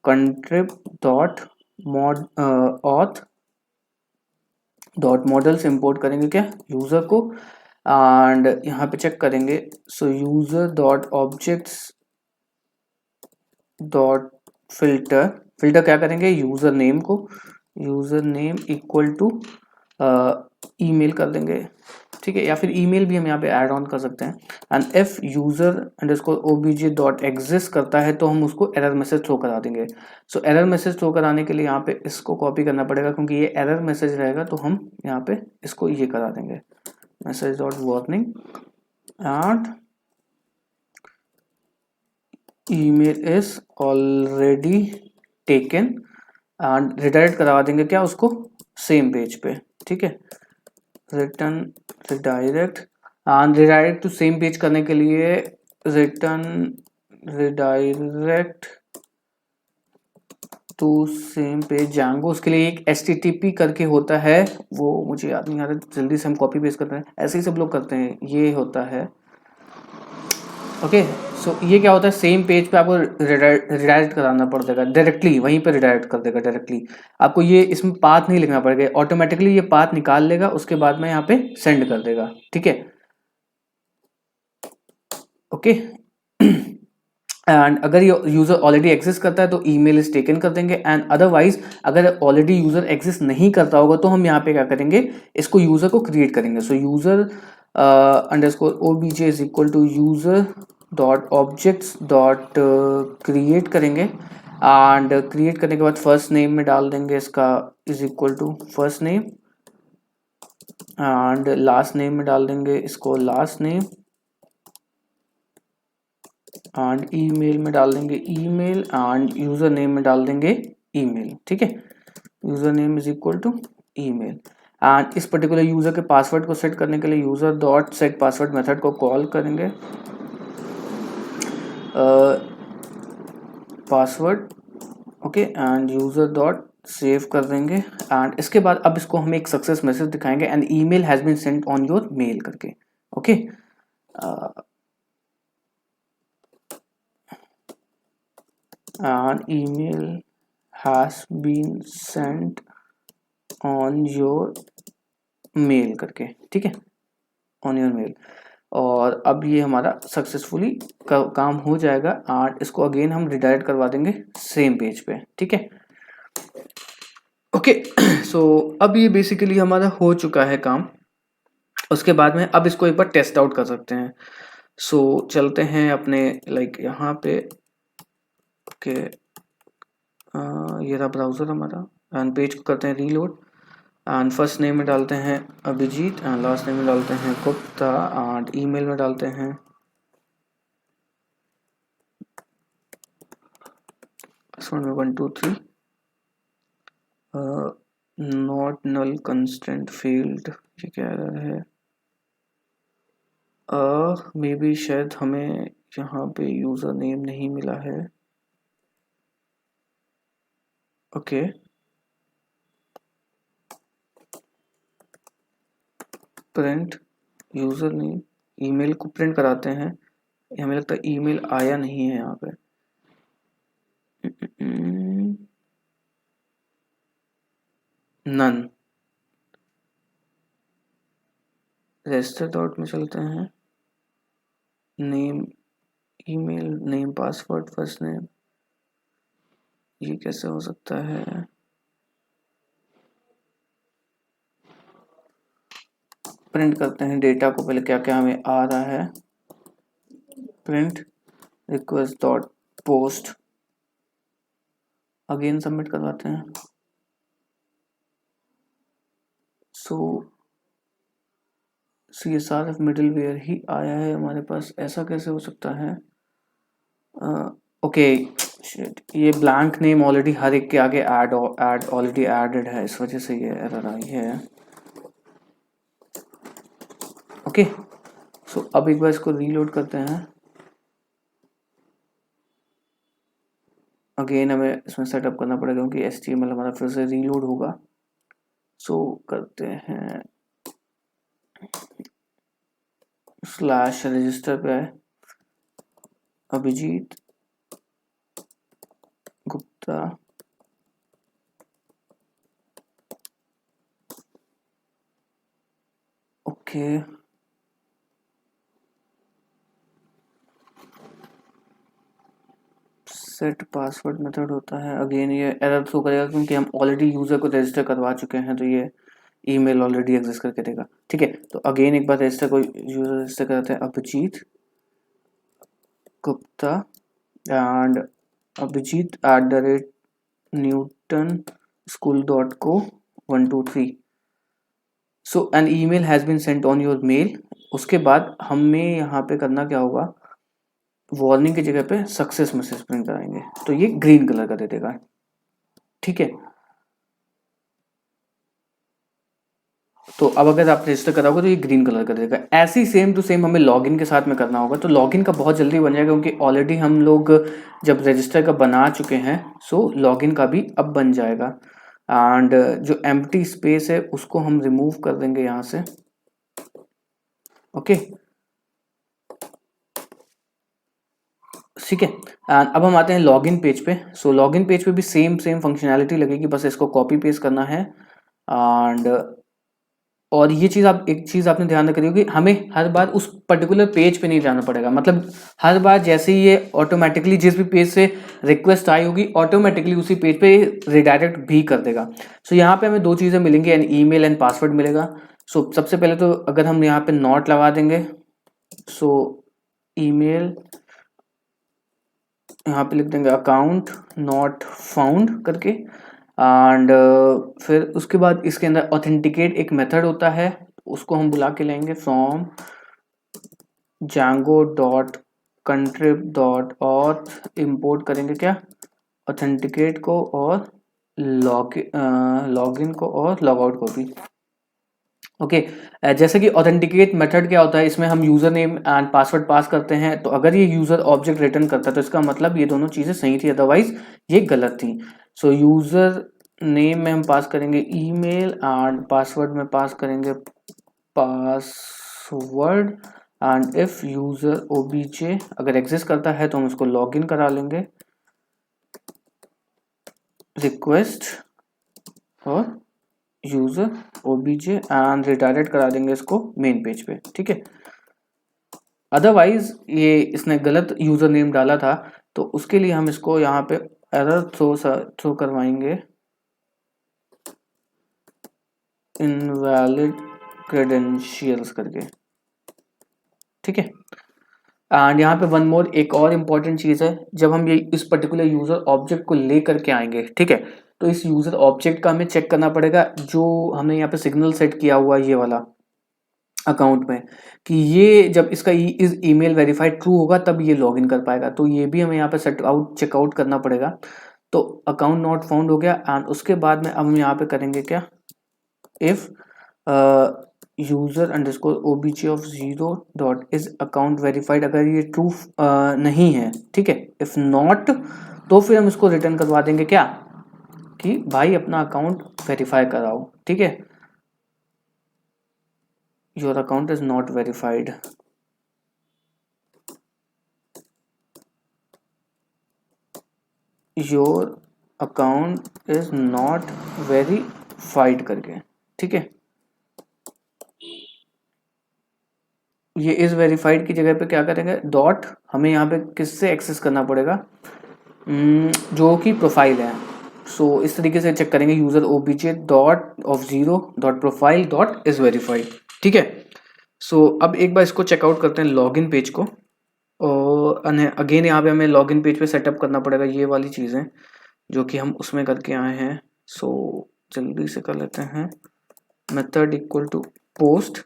contrib dot mod auth dot models import करेंगे क्या यूज़र को, एंड यहाँ पे चेक करेंगे। So user dot objects dot filter, filter क्या करेंगे यूज़र नेम को, user name equal to email कर देंगे, ठीक है, या फिर ईमेल भी हम यहाँ पे ऐड ऑन कर सकते हैं। And if user underscore OBJ dot exist करता है तो हम उसको एरर मैसेज थ्रो करा देंगे। सो एरर मैसेज थ्रो कराने के लिए यहाँ पे इसको कॉपी करना पड़ेगा, क्योंकि ये एरर मैसेज रहेगा, तो हम यहाँ पे इसको ये करा देंगे message dot warning and email is already taken, and redirect करा देंगे क्या उसको सेम पेज पे, ठीक है, return redirect, and redirect to same page करने के लिए return redirect to same page Django, उसके लिए एक HTTP करके होता है, वो मुझे याद नहीं आ रहा, जल्दी से हम कॉपी पेस्ट करते हैं, ऐसे ही सब लोग करते हैं, ये होता है ओके। सो ये क्या होता है सेम पेज पे आपको रिडायरेक्ट कराना पड़ जाएगा, डायरेक्टली वहीं पे रिडायरेक्ट कर देगा डायरेक्टली, आपको ये इसमें पाथ नहीं लिखना पड़ेगा, ऑटोमेटिकली ये पाथ निकाल लेगा, उसके बाद में यहाँ पे सेंड कर देगा, ठीक है ओके। एंड अगर ये यूजर ऑलरेडी एग्जिस्ट करता है तो ईमेल इज टेकन कर देंगे, एंड अदरवाइज अगर ऑलरेडी यूजर एग्जिस्ट नहीं करता होगा तो हम यहाँ पे क्या करेंगे इसको यूजर को क्रिएट करेंगे। So user underscore O B J is equal to user dot objects dot create करेंगे, एंड क्रिएट करने के बाद फर्स्ट नेम में डाल देंगे इसका is equal to first name, and last name में डाल देंगे इसको लास्ट नेम, एंड ईमेल में डाल देंगे ईमेल, एंड यूजर नेम में डाल देंगे ईमेल, ठीक है, user name is equal to email. And इस पर्टिकुलर यूजर के पासवर्ड को सेट करने के लिए user dot set password method को कॉल करेंगे, password okay, and user dot save कर देंगे, एंड इसके बाद अब इसको हम एक सक्सेस मैसेज दिखाएंगे, and email has been sent on your mail करके, okay and email has been sent on your mail करके, ठीक है, ऑन योर मेल। और अब ये हमारा सक्सेसफुली काम हो जाएगा, एंड इसको अगेन हम रिडायरेक्ट करवा देंगे सेम पेज पे, ठीक है ओके। सो अब ये बेसिकली हमारा हो चुका है काम, उसके बाद में अब इसको एक बार टेस्ट आउट कर सकते हैं। सो चलते हैं अपने लाइक यहाँ पे ओके, ये रहा ब्राउज़र हमारा, एंड पेज को करते हैं रीलोड, एंड फर्स्ट नेम में डालते हैं अभिजीत, एंड लास्ट नेम में डालते हैं गुप्ता, एंड ईमेल में डालते हैं में 1 2 3 नॉट नल कंस्टेंट फील्ड, ये क्या एरर है, मे बी शायद हमें यहाँ पे यूज़र नेम नहीं मिला है, okay print user name, email को प्रिंट कराते हैं, हमें लगता है ईमेल आया नहीं है यहाँ पे, नन, रजिस्टर डॉट में चलते हैं, name email name password first name, ये कैसे हो सकता है, प्रिंट करते हैं डेटा को, पहले क्या क्या हमें आ रहा है, print request dot post, again submit करवाते हैं। सो CSRF मिडिलवेयर ही आया है हमारे पास, ऐसा कैसे हो सकता है, ओके शिट, ये ब्लैंक नेम ऑलरेडी हर एक के आगे ऐड ऑलरेडी एडेड है, इस वजह से ये एरर आई है, ओके। सो अब एक बार इसको रीलोड करते हैं, अगेन हमें इसमें सेटअप करना पड़ेगा क्योंकि HTML हमारा फिर से रीलोड होगा। सो करते हैं स्लैश रजिस्टर पे है Abhijit Gupta okay, set password method होता है, अगेन ये एरर थ्रो करेगा क्योंकि हम ऑलरेडी यूजर को रजिस्टर करवा चुके हैं, तो ये ईमेल ऑलरेडी एग्जिस्ट करके देगा। ठीक है, तो अगेन एक बार रजिस्टर को यूजर रजिस्टर करते हैं, Abhijit Gupta and abhijit@newtonschool.co123, so an email has been sent on your mail. उसके बाद हमें यहाँ पे करना क्या होगा, वार्निंग की जगह पे सक्सेस मैसेज प्रिंट कराएंगे, तो ये ग्रीन कलर का दे देगा। ठीक है, तो अब अगर आप रजिस्टर कराओगे तो ये ग्रीन कलर का देगा। ऐसे ही सेम टू सेम हमें लॉगिन के साथ में करना होगा, तो लॉगिन का बहुत जल्दी बन जाएगा क्योंकि ऑलरेडी हम लोग जब रजिस्टर का बना चुके हैं, सो लॉगिन का भी अब बन जाएगा। एंड जो एम्प्टी स्पेस है उसको हम रिमूव कर देंगे यहाँ से। ओके, ठीक है, एंड अब हम आते हैं लॉगिन पेज पे। सो लॉगिन पेज पे भी सेम फंक्शनैलिटी लगेगी, बस इसको कॉपी पेस्ट करना है। एंड और ये चीज़ आप एक चीज़ आपने ध्यान रखनी होगी, हमें हर बार उस पर्टिकुलर पेज पे नहीं जाना पड़ेगा, मतलब हर बार जैसे ही ये ऑटोमेटिकली जिस भी पेज से रिक्वेस्ट आई होगी ऑटोमेटिकली उसी पेज पे रिडायरेक्ट भी कर देगा। सो यहाँ पे हमें दो चीज़ें मिलेंगी, एंड ईमेल एंड पासवर्ड मिलेगा। सो सबसे पहले तो अगर हम यहाँ पे नॉट लगा देंगे, सो ईमेल यहाँ पे लिख देंगे अकाउंट नॉट फाउंड करके, एंड फिर उसके बाद इसके अंदर ऑथेंटिकेट एक मेथड होता है, उसको हम बुला के लेंगे फ्रॉम django.contrib.auth, इम्पोर्ट करेंगे क्या, ऑथेंटिकेट को और लॉगिन को और लॉगआउट को भी। ओके, जैसे कि ऑथेंटिकेट मेथड क्या होता है, इसमें हम यूजर नेम एंड पासवर्ड पास करते हैं, तो अगर ये यूजर ऑब्जेक्ट रिटर्न करता है तो इसका मतलब ये दोनों चीजें सही थी, अदरवाइज ये गलत थी। सो यूजर नेम में हम पास करेंगे ईमेल एंड पासवर्ड में पास करेंगे password, and if user OBJ अगर एग्जिस्ट करता है तो हम उसको लॉगिन करा लेंगे रिक्वेस्ट और यूजर ओबीजे एंड रिडायरेक्ट करा देंगे इसको मेन पेज पे। ठीक है, अदरवाइज ये इसने गलत यूजर नेम डाला था, तो उसके लिए हम इसको यहाँ पे एरर थ्रो करवाएंगे, इनवैलिड क्रेडेंशियल्स करके। ठीक है, एंड यहाँ पे वन मोर एक और इम्पॉर्टेंट चीज़ है, जब हम ये इस पर्टिकुलर यूजर ऑब्जेक्ट को ले करके आएंगे, ठीक है, तो इस यूजर ऑब्जेक्ट का हमें चेक करना पड़ेगा, जो हमने यहाँ पे सिग्नल सेट किया हुआ है ये वाला अकाउंट में, कि ये जब इसका इस ईमेल वेरीफाइड ट्रू होगा तब ये लॉगिन कर पाएगा, तो ये भी हमें यहाँ पे सेट आउट चेकआउट करना पड़ेगा। तो अकाउंट नॉट फाउंड हो गया, एंड उसके बाद में अब हम यहाँ पे करेंगे क्या, if user underscore OBJ of 0 dot is account verified, अगर ये ट्रू नहीं है, ठीक है, इफ नॉट, तो फिर हम इसको रिटर्न करवा देंगे क्या, कि भाई अपना अकाउंट वेरीफाई कराओ। ठीक है, your account is not verified, your account is not verified करके। ठीक है, ये इज वेरीफाइड की जगह पे क्या करेंगे, डॉट हमें यहाँ पे किससे एक्सेस करना पड़ेगा, जो कि प्रोफाइल है। सो इस तरीके से चेक करेंगे, user OBJ dot of 0 dot profile dot is verified. ठीक है, सो अब एक बार इसको चेकआउट करते हैं लॉगिन पेज को, और अगेन यहाँ पे हमें लॉगिन पेज पे सेटअप करना पड़ेगा ये वाली चीज़ें जो कि हम उसमें करके आए हैं। सो जल्दी से कर लेते हैं, method equal to post,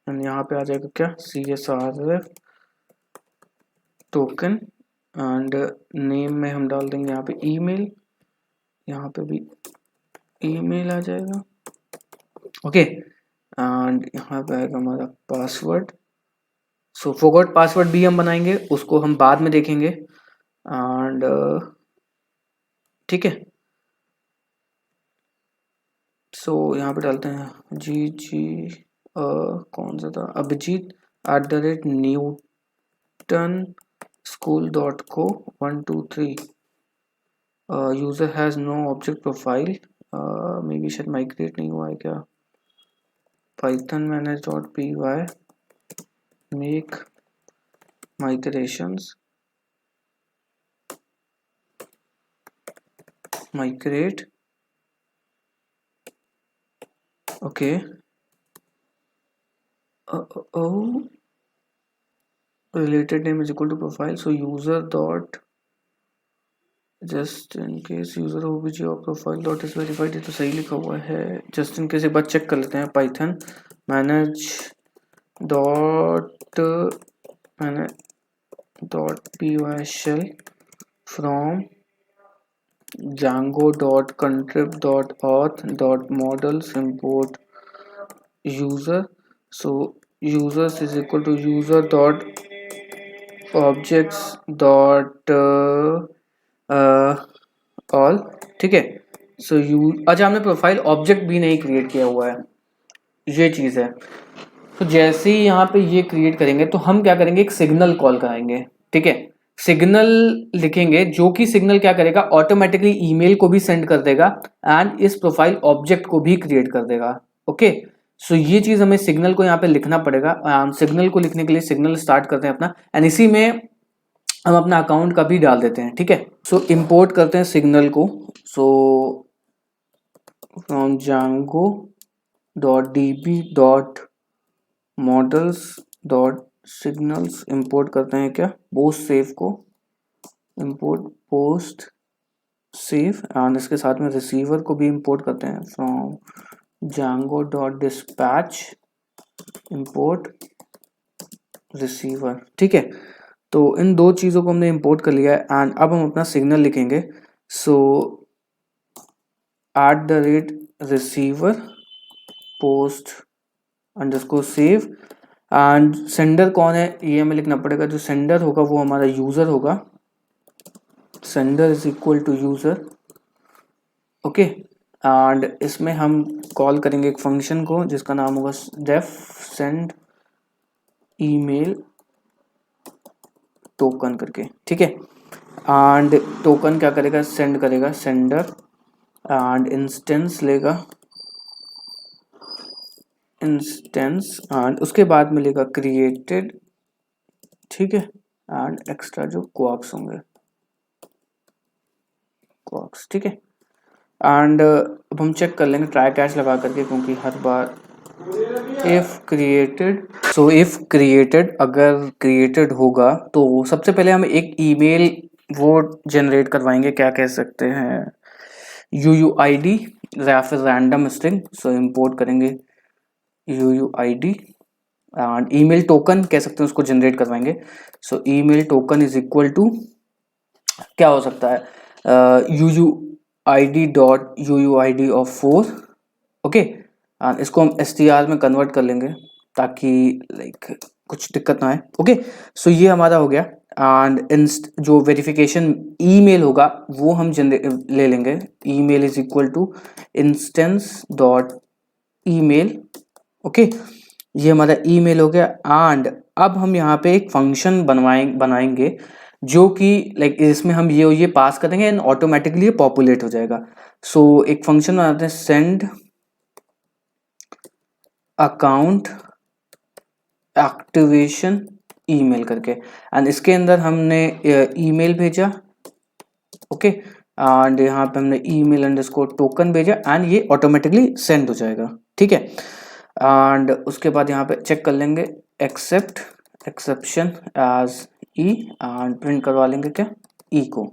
and यहाँ पे आ जाएगा क्या, CSRF टोकन, एंड नेम में हम डाल देंगे यहाँ पे ईमेल, यहाँ पे भी ईमेल आ जाएगा। ओके, एंड यहाँ पे आएगा हमारा पासवर्ड। सो फॉरगॉट पासवर्ड भी हम बनाएंगे, उसको हम बाद में देखेंगे। एंड ठीक है, सो यहाँ पे डालते हैं कौन सा था, abhijit@newtonschool.co123, user has no object profile, maybe शायद माइग्रेट नहीं हुआ है क्या, python manage.py make migrations migrate okay oh related name is equal to profile, so user dot just in case user obj और प्रोफाइल डॉट इज वेरीफाइड, ये तो सही लिखा हुआ है। जस्ट इन केस एक बार चेक कर लेते हैं। Python manage dot py shell from django dot contrib dot auth dot models import user, so users is equal to user dot objects dot all, ठीक है। सो अच्छा हमने प्रोफाइल ऑब्जेक्ट भी नहीं क्रिएट किया हुआ है, ये चीज़ है। तो जैसे ही यहाँ पे ये क्रिएट करेंगे तो हम क्या करेंगे, एक सिग्नल कॉल कराएंगे, ठीक है। सिग्नल लिखेंगे जो कि सिग्नल क्या करेगा, ऑटोमेटिकली ईमेल को भी सेंड कर देगा एंड इस प्रोफाइल ऑब्जेक्ट को भी क्रिएट कर देगा। ओके, सो ये चीज़ हमें सिग्नल को यहाँ पे लिखना पड़ेगा। सिग्नल को लिखने के लिए सिग्नल स्टार्ट करते हैं अपना, एंड इसी में हम अपना अकाउंट का भी डाल देते हैं, ठीक है। सो इंपोर्ट करते हैं सिग्नल को। So from django dot db dot models dot signals import करते हैं क्या, पोस्ट सेव को, इंपोर्ट पोस्ट सेव, एंड इसके साथ में रिसीवर को भी इंपोर्ट करते हैं from django dot dispatch import receiver, ठीक है। तो इन दो चीज़ों को हमने इंपोर्ट कर लिया है एंड अब हम अपना सिग्नल लिखेंगे। सो @receiver post underscore save, and sender कौन है ये हमें लिखना पड़ेगा। जो सेंडर होगा वो हमारा यूज़र होगा, sender is equal to user, okay. And इसमें हम कॉल करेंगे एक फंक्शन को जिसका नाम होगा def send email टोकन करके, ठीक है। एंड टोकन क्या करेगा, सेंड करेगा सेंडर, एंड इंस्टेंस लेगा इंस्टेंस, एंड उसके बाद मिलेगा क्रिएटेड, ठीक है। एंड एक्स्ट्रा जो क्वार्क्स होंगे क्वार्क्स, ठीक है। एंड अब हम चेक कर लेंगे ट्राई कैच लगा करके, क्योंकि हर बार if created, so if created, अगर क्रिएटेड होगा तो सबसे पहले हम एक ईमेल वो जनरेट करवाएंगे, क्या कह सकते हैं, UUID या फिर रैंडम स्ट्रिंग। सो इंपोर्ट करेंगे UUID एंड ईमेल टोकन कह सकते हैं, उसको जनरेट करवाएंगे। So email token is equal to क्या हो सकता है, UUID डॉट UUID ऑफ 4, ओके। इसको हम STR में कन्वर्ट कर लेंगे ताकि लाइक कुछ दिक्कत ना आए, ओके। सो ये हमारा हो गया। एंड जो वेरिफिकेशन ईमेल होगा वो हम ले लेंगे, email is equal to instance dot email, okay. ये हमारा ईमेल हो गया। एंड अब हम यहाँ पे एक फंक्शन बनाएंगे जो कि लाइक इसमें हम ये पास करेंगे एंड ऑटोमेटिकली ये पॉपुलेट हो जाएगा। सो एक फंक्शन बनाते हैं सेंड अकाउंट एक्टिवेशन ईमेल करके, एंड इसके अंदर हमने ईमेल भेजा, ओके। एंड यहाँ पे हमने ईमेल अंडरस्कोर टोकन भेजा एंड ये ऑटोमेटिकली सेंड हो जाएगा, ठीक है। एंड उसके बाद यहाँ पे चेक कर लेंगे except exception as E, and print करवा लेंगे क्या, ई को,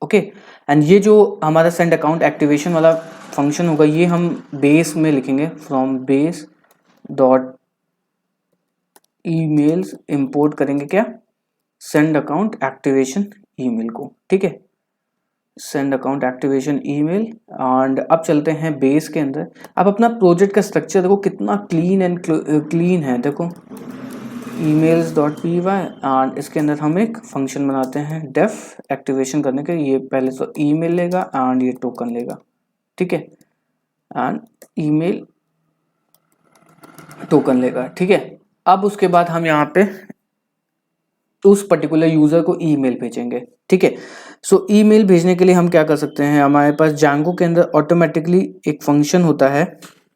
ओके। एंड ये जो हमारा सेंड अकाउंट एक्टिवेशन वाला फंक्शन होगा ये हम बेस में लिखेंगे, from base dot emails import करेंगे क्या, सेंड अकाउंट एक्टिवेशन ईमेल को, ठीक है, send account activation email. And अब चलते हैं बेस के अंदर। अब अपना प्रोजेक्ट का स्ट्रक्चर देखो कितना क्लीन एंड क्लीन है, देखो emails.py, एंड इसके अंदर हम एक फंक्शन बनाते हैं डेफ एक्टिवेशन करने के। ये पहले तो ईमेल लेगा एंड ये टोकन लेगा, ठीक है, एंड ईमेल टोकन लेगा, ठीक है। अब उसके बाद हम यहाँ पे उस पर्टिकुलर यूजर को ईमेल भेजेंगे, ठीक है। सो ईमेल भेजने के लिए हम क्या कर सकते हैं, हमारे पास Django के अंदर ऑटोमेटिकली एक फंक्शन होता है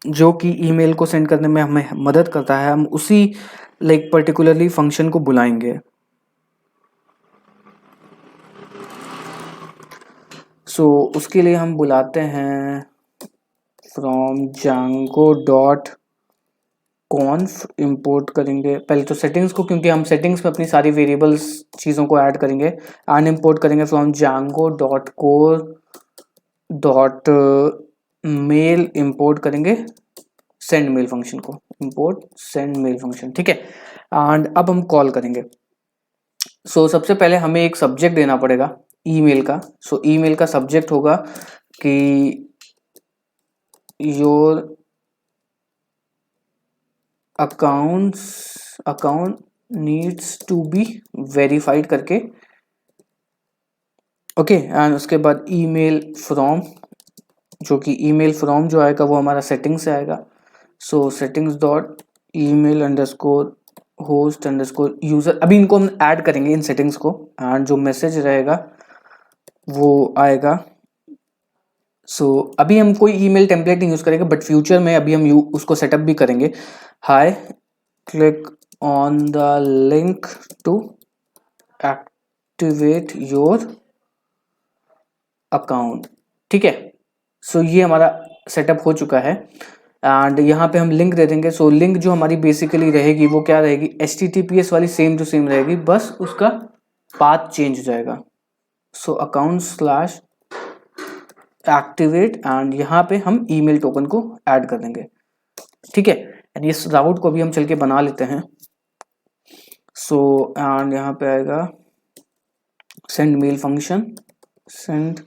जो कि ईमेल को सेंड करने में हमें मदद करता है, हम उसी लाइक पर्टिकुलरली फंक्शन को बुलाएंगे। सो उसके लिए हम बुलाते हैं फ्रॉम Django डॉट कॉन्फ इम्पोर्ट करेंगे पहले तो सेटिंग्स को, क्योंकि हम सेटिंग्स में अपनी सारी वेरिएबल्स चीज़ों को ऐड करेंगे। एंड इम्पोर्ट करेंगे from Django dot core dot mail, import करेंगे सेंड मेल फंक्शन को, इम्पोर्ट सेंड मेल फंक्शन, ठीक है। एंड अब हम कॉल करेंगे। सो सबसे पहले हमें एक सब्जेक्ट देना पड़ेगा ईमेल का। सो ईमेल का सब्जेक्ट होगा कि your account needs to be verified करके, ओके। एंड उसके बाद ईमेल फ्रॉम, जो कि ईमेल फ्रॉम जो आएगा वो हमारा सेटिंग से आएगा। So settings dot email underscore host underscore user, अभी इनको हम ऐड करेंगे इन सेटिंग्स को। एंड जो मैसेज रहेगा वो आएगा। सो अभी हम कोई ईमेल टेम्पलेट नहीं यूज करेंगे, बट फ्यूचर में अभी हम उसको सेटअप भी करेंगे। Hi, click on the link to activate your account, ठीक है। सो ये हमारा सेटअप हो चुका है। एंड यहाँ पे हम लिंक दे देंगे। सो लिंक जो हमारी बेसिकली रहेगी वो क्या रहेगी, HTTPS वाली सेम टू सेम रहेगी, बस उसका पाथ चेंज हो जाएगा। So account slash activate, and यहाँ पे हम ईमेल टोकन को ऐड कर देंगे, ठीक है। एंड इस राउट को भी हम चल के बना लेते हैं। सो एंड यहाँ पे आएगा send mail function, send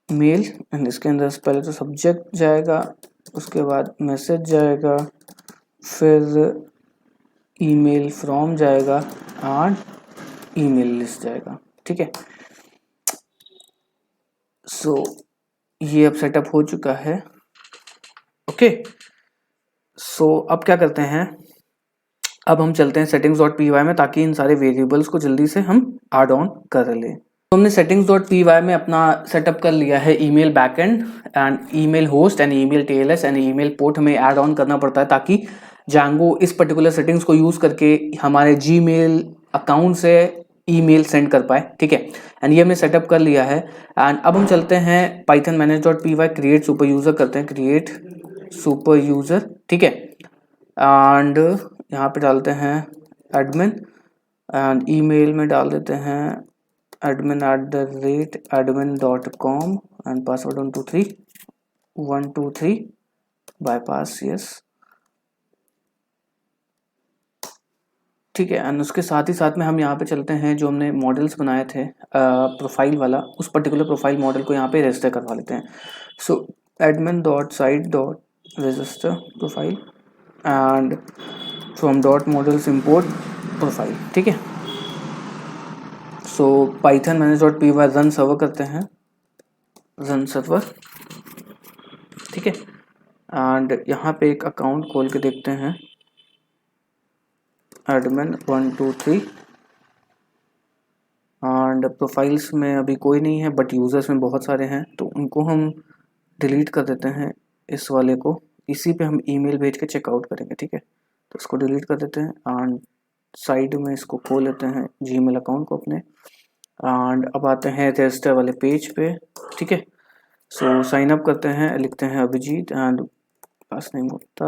mail, and इसके अंदर पहले तो सब्जेक्ट जाएगा, उसके बाद मैसेज जाएगा, फिर ईमेल फ्रॉम जाएगा एंड ईमेल लिस्ट जाएगा, ठीक है। सो ये अब सेटअप हो चुका है, ओके। सो अब क्या करते हैं, अब हम चलते हैं सेटिंग्स डॉट पी वाई में, ताकि इन सारे वेरिएबल्स को जल्दी से हम ऐड ऑन कर लें। तो हमने सेटिंग्स डॉट पी वाई में अपना सेटअप कर लिया है email backend and email host and email TLS and email port हमें ऐड ऑन करना पड़ता है, ताकि Django इस पर्टिकुलर सेटिंग्स को यूज करके हमारे जीमेल अकाउंट से ईमेल सेंड कर पाए, ठीक है। एंड ये हमने सेटअप कर लिया है। एंड अब हम चलते हैं Python manage dot P Y create super user करते हैं, क्रिएट सुपर यूजर, ठीक है। एंड यहाँ पे डालते हैं एडमिन, एंड ईमेल में डाल देते हैं admin@admin.com and password 123 bypass, yes, ठीक है। एंड उसके साथ ही साथ में हम यहाँ पे चलते हैं, जो हमने मॉडल्स बनाए थे प्रोफाइल वाला, उस पर्टिकुलर प्रोफाइल मॉडल को यहाँ पे रजिस्टर करवा लेते हैं। So admin.site.register profile and from dot models import profile, ठीक है। So Python manage dot P Y run server करते हैं, रन सर्वर, ठीक है। एंड यहाँ पे एक अकाउंट खोल के देखते हैं, admin 123, एंड प्रोफाइल्स में अभी कोई नहीं है, बट यूज़र्स में बहुत सारे हैं, तो उनको हम डिलीट कर देते हैं। इस वाले को इसी पे हम ईमेल भेज के चेकआउट करेंगे, ठीक है। तो इसको डिलीट कर देते हैं एंड साइड में इसको खोल लेते हैं जीमेल अकाउंट को अपने। एंड अब आते हैं रजिस्टर वाले पेज पे, ठीक है। सो साइन अप करते हैं, लिखते हैं Abhijit and last name Gupta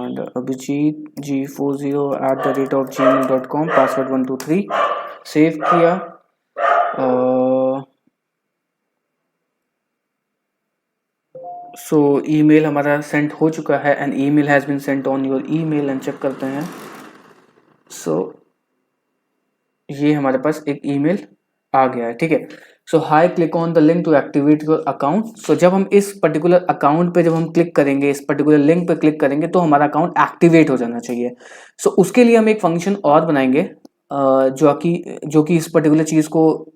and Abhijit G40@gmail.com, password 123, save किया। सो ईमेल हमारा सेंड हो चुका है and email has been sent on your email, and check करते हैं। सो ये हमारे पास एक ईमेल आ गया है, ठीक है। So hi, click on the link to activate your account. So जब हम इस पर्टिकुलर अकाउंट पे जब हम क्लिक करेंगे, इस पर्टिकुलर लिंक पे क्लिक करेंगे, तो हमारा अकाउंट एक्टिवेट हो जाना चाहिए। सो उसके लिए हम एक फंक्शन और बनाएंगे जो कि इस पर्टिकुलर चीज़ को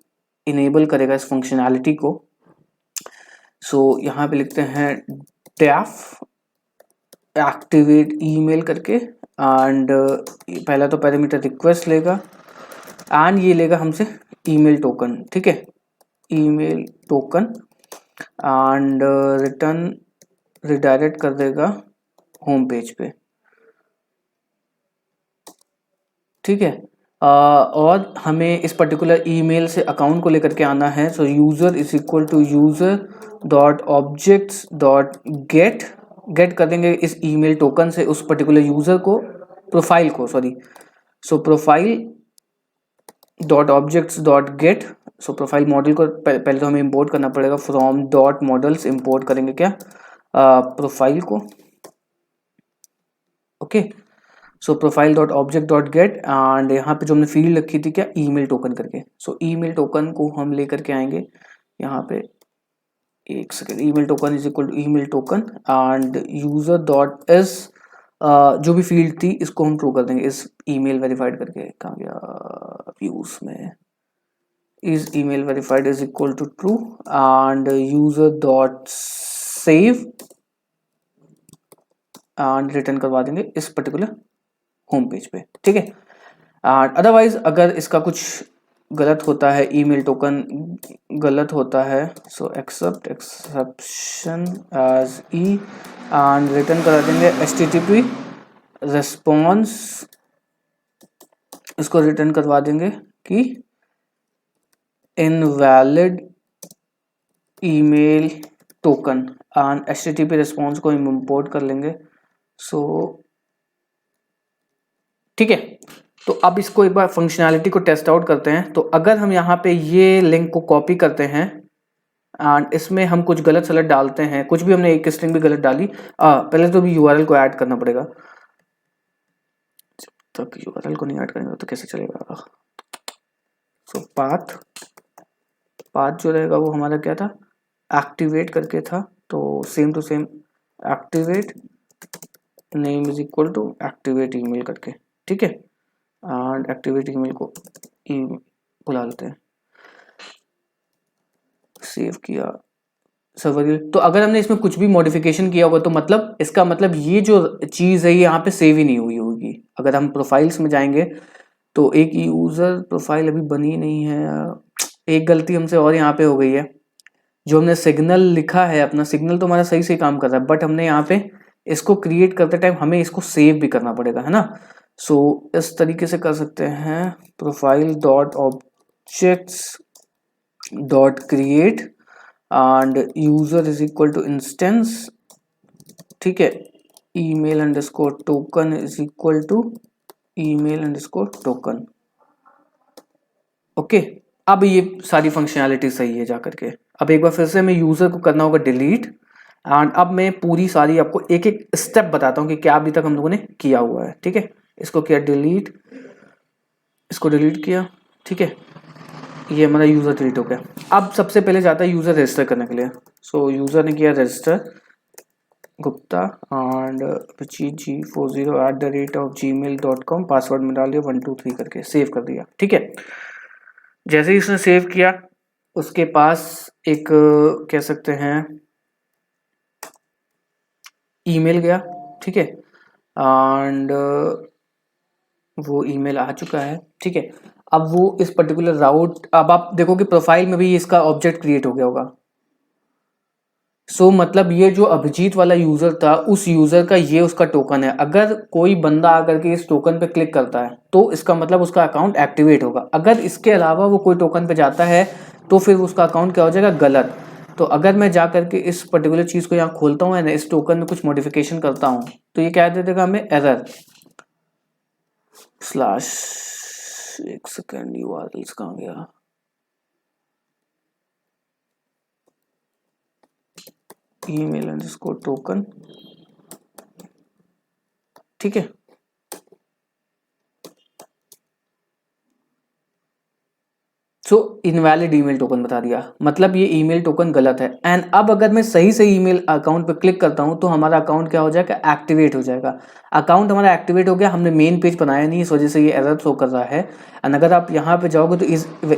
इनेबल करेगा, इस फंक्शनैलिटी को। सो यहाँ पे लिखते हैं डेफ एक्टिवेट ईमेल करके, एंड पहला तो पैरामीटर रिक्वेस्ट लेगा एंड ये लेगा हमसे ईमेल टोकन, ठीक है, email token, and return redirect कर देगा होम पेज पे, ठीक है। और हमें इस पर्टिकुलर ईमेल से अकाउंट को लेकर के आना है। So user is equal to user dot objects dot get, get कर देंगे इस ईमेल टोकन से उस पर्टिकुलर यूज़र को, प्रोफाइल को, sorry. So profile dot objects dot get, so profile model को पहले तो हमें इंपोर्ट करना पड़ेगा, फ्रॉम डॉट मॉडल्स इंपोर्ट करेंगे क्या, प्रोफाइल को, okay. So profile dot object dot gate, and यहाँ पे जो हमने फील्ड रखी थी क्या, ईमेल टोकन करके। सो ईमेल टोकन को हम लेकर के आएंगे यहाँ पे, एक second, email token is equal to email token and user dot S, जो भी फील्ड थी इसको हम ट्रू कर देंगे, इस ईमेल वेरीफाइड करके, कहाँ गया व्यूज में, is email verified is equal to true and user dot save and return करवा देंगे इस पर्टिकुलर होम पेज पे, ठीक है। एंड अदरवाइज अगर इसका कुछ गलत होता है, ईमेल टोकन गलत होता है, so except exception as E and return करा देंगे http रिस्पॉन्स, इसको रिटर्न करवा देंगे कि invalid email token, and http response को हम इंपोर्ट कर लेंगे। सो ठीक है, तो अब इसको एक बार फंक्शनैलिटी को टेस्ट आउट करते हैं। तो अगर हम यहाँ पे ये लिंक को कॉपी करते हैं एंड इसमें हम कुछ गलत सलत डालते हैं, कुछ भी हमने एक स्ट्रिंग भी गलत डाली, पहले तो भी यूआरएल को ऐड करना पड़ेगा, जब तक यूआरएल को नहीं ऐड करेंगे तो कैसे चलेगा। सो पाथ, पाथ जो रहेगा वो हमारा क्या था, एक्टिवेट करके था, तो same to same activate name is equal to activate email करके, ठीक है। एंड एक्टिवेट ईमेल को बुला लेते हैं, सेव किया सर्वर। तो अगर हमने इसमें कुछ भी मॉडिफिकेशन किया होगा तो मतलब इसका मतलब ये जो चीज़ है ये यहाँ पे सेव ही नहीं हुई होगी। अगर हम प्रोफाइल्स में जाएंगे तो एक यूज़र प्रोफाइल अभी बनी नहीं है, एक गलती हमसे और यहाँ पे हो गई है, जो हमने सिग्नल लिखा है अपना, सिग्नल तो हमारा सही से काम कर रहा है, बट हमने यहाँ पे इसको क्रिएट करते टाइम हमें इसको सेव भी करना पड़ेगा, है ना। सो इस तरीके से कर सकते हैं, profile dot objects dot create and user is equal to instance, ठीक है, email underscore token is equal to email underscore token, okay. अब ये सारी फंक्शनैलिटी सही है जाकर के। अब एक बार फिर से हमें यूजर को करना होगा डिलीट, एंड अब मैं पूरी सारी आपको एक एक स्टेप बताता हूँ कि क्या अभी तक हम लोगों ने किया हुआ है, ठीक है। इसको किया डिलीट, इसको डिलीट किया, ठीक है, ये हमारा यूज़र डिलीट हो गया। अब सबसे पहले जाता है यूज़र रजिस्टर करने के लिए। सो यूज़र ने किया register Gupta and G40@gmail.com, password में डाल दिया 123 करके, सेव कर दिया, ठीक है। जैसे ही उसने सेव किया उसके पास एक कह सकते हैं ईमेल गया, ठीक है, एंड वो ईमेल आ चुका है, ठीक है। अब वो इस पर्टिकुलर राउट, अब आप देखो कि प्रोफाइल में भी इसका ऑब्जेक्ट क्रिएट हो गया होगा। सो मतलब ये जो अभिजीत वाला यूजर था, उस यूजर का ये उसका टोकन है। अगर कोई बंदा आकर के इस टोकन पे क्लिक करता है तो इसका मतलब उसका अकाउंट एक्टिवेट होगा। अगर इसके अलावा वो कोई टोकन पे जाता है तो फिर उसका अकाउंट क्या हो जाएगा, गलत। तो अगर मैं जा करके इस पर्टिकुलर चीज को यहाँ खोलता हूँ, इस टोकन में कुछ मॉडिफिकेशन करता हूँ, तो ये क्या दे देगा हमें, एरर स्लैश, एक सेकेंड, यूआरएल कहाँ गया, ईमेल अंडरस्कोर टोकन, ठीक है। सो इनवैलिड ईमेल टोकन बता दिया, मतलब ये ईमेल टोकन गलत है। एंड अब अगर मैं सही से ईमेल अकाउंट पे क्लिक करता हूं तो हमारा अकाउंट क्या हो जाएगा, एक्टिवेट हो जाएगा। अकाउंट हमारा एक्टिवेट हो गया, हमने मेन पेज बनाया नहीं, इस वजह से ये एरर शो कर रहा है। एंड अगर आप यहाँ पे जाओगे तो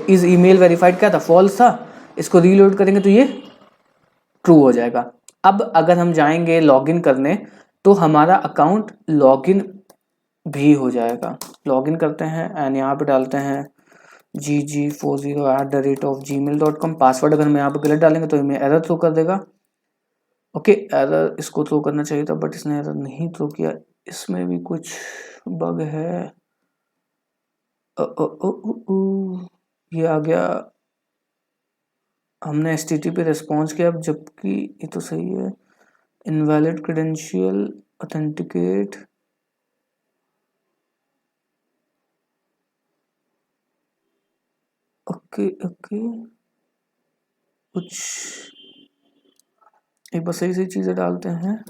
इज ईमेल वेरीफाइड क्या था, फॉल्स था, इसको रीलोड करेंगे तो ये ट्रू हो जाएगा। अब अगर हम जाएंगे लॉगिन करने तो हमारा अकाउंट लॉगिन भी हो जाएगा। लॉगिन करते हैं एंड यहाँ पे डालते हैं G40@gmail.com, पासवर्ड अगर हम यहाँ पे गलत डालेंगे तो हमें एरर थ्रो कर देगा, ओके, एरर इसको थ्रो करना चाहिए था बट इसने एरर नहीं थ्रो किया, इसमें भी कुछ बग है। ये आ गया, हमने HTTP रिस्पॉन्स किया अब, जबकि ये तो सही है। Invalid credential authenticate, okay okay, कुछ एक बार सही सही चीज़ें डालते हैं।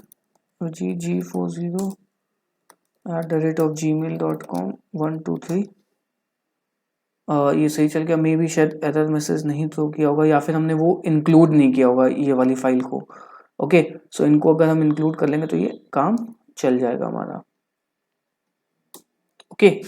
gg40@gmail.com 123, ये सही चल गया। मे बी शायद एरर मैसेज नहीं थ्रो किया होगा या फिर हमने वो इंक्लूड नहीं किया होगा ये वाली फाइल को। ओके, सो इनको अगर हम इंक्लूड कर लेंगे तो ये काम चल जाएगा हमारा। ओके,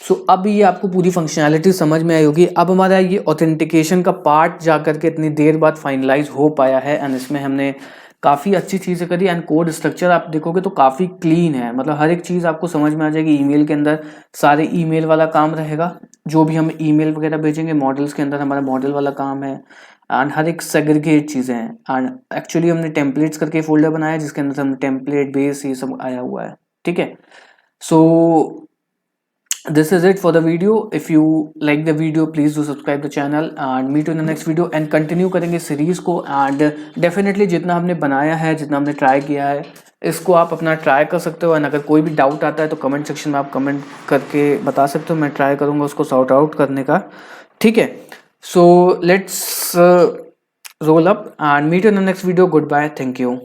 सो अब ये आपको पूरी फंक्शनैलिटी समझ में आई होगी। अब हमारा ये ऑथेंटिकेशन का पार्ट जा करके इतनी देर बाद फाइनलाइज हो पाया है एंड इसमें हमने काफ़ी अच्छी चीज़ें करी एंड कोड स्ट्रक्चर आप देखोगे तो काफ़ी क्लीन है, मतलब हर एक चीज़ आपको समझ में आ जाएगी। ईमेल के अंदर सारे ईमेल वाला काम रहेगा, जो भी हम ईमेल वगैरह भेजेंगे मॉडल्स के अंदर हमारा मॉडल वाला काम है एंड हर एक सेग्रीगेट चीज़ें हैं। एंड एक्चुअली हमने टेम्पलेट्स करके फोल्डर बनाया जिसके अंदर हमने टेम्पलेट बेस ये सब आया हुआ है। ठीक है, सो this is it for the video. If you like the video please do subscribe the channel and meet you in the next video and continue करेंगे सीरीज को। and definitely जितना हमने बनाया है, जितना हमने ट्राई किया है, इसको आप अपना ट्राई कर सकते हो। एंड अगर कोई भी डाउट आता है तो कमेंट सेक्शन में आप कमेंट करके बता सकते हो, मैं ट्राई करूँगा उसको सॉर्ट आउट करने का। ठीक है, so let's roll up and meet you in the next video. Good bye, thank you.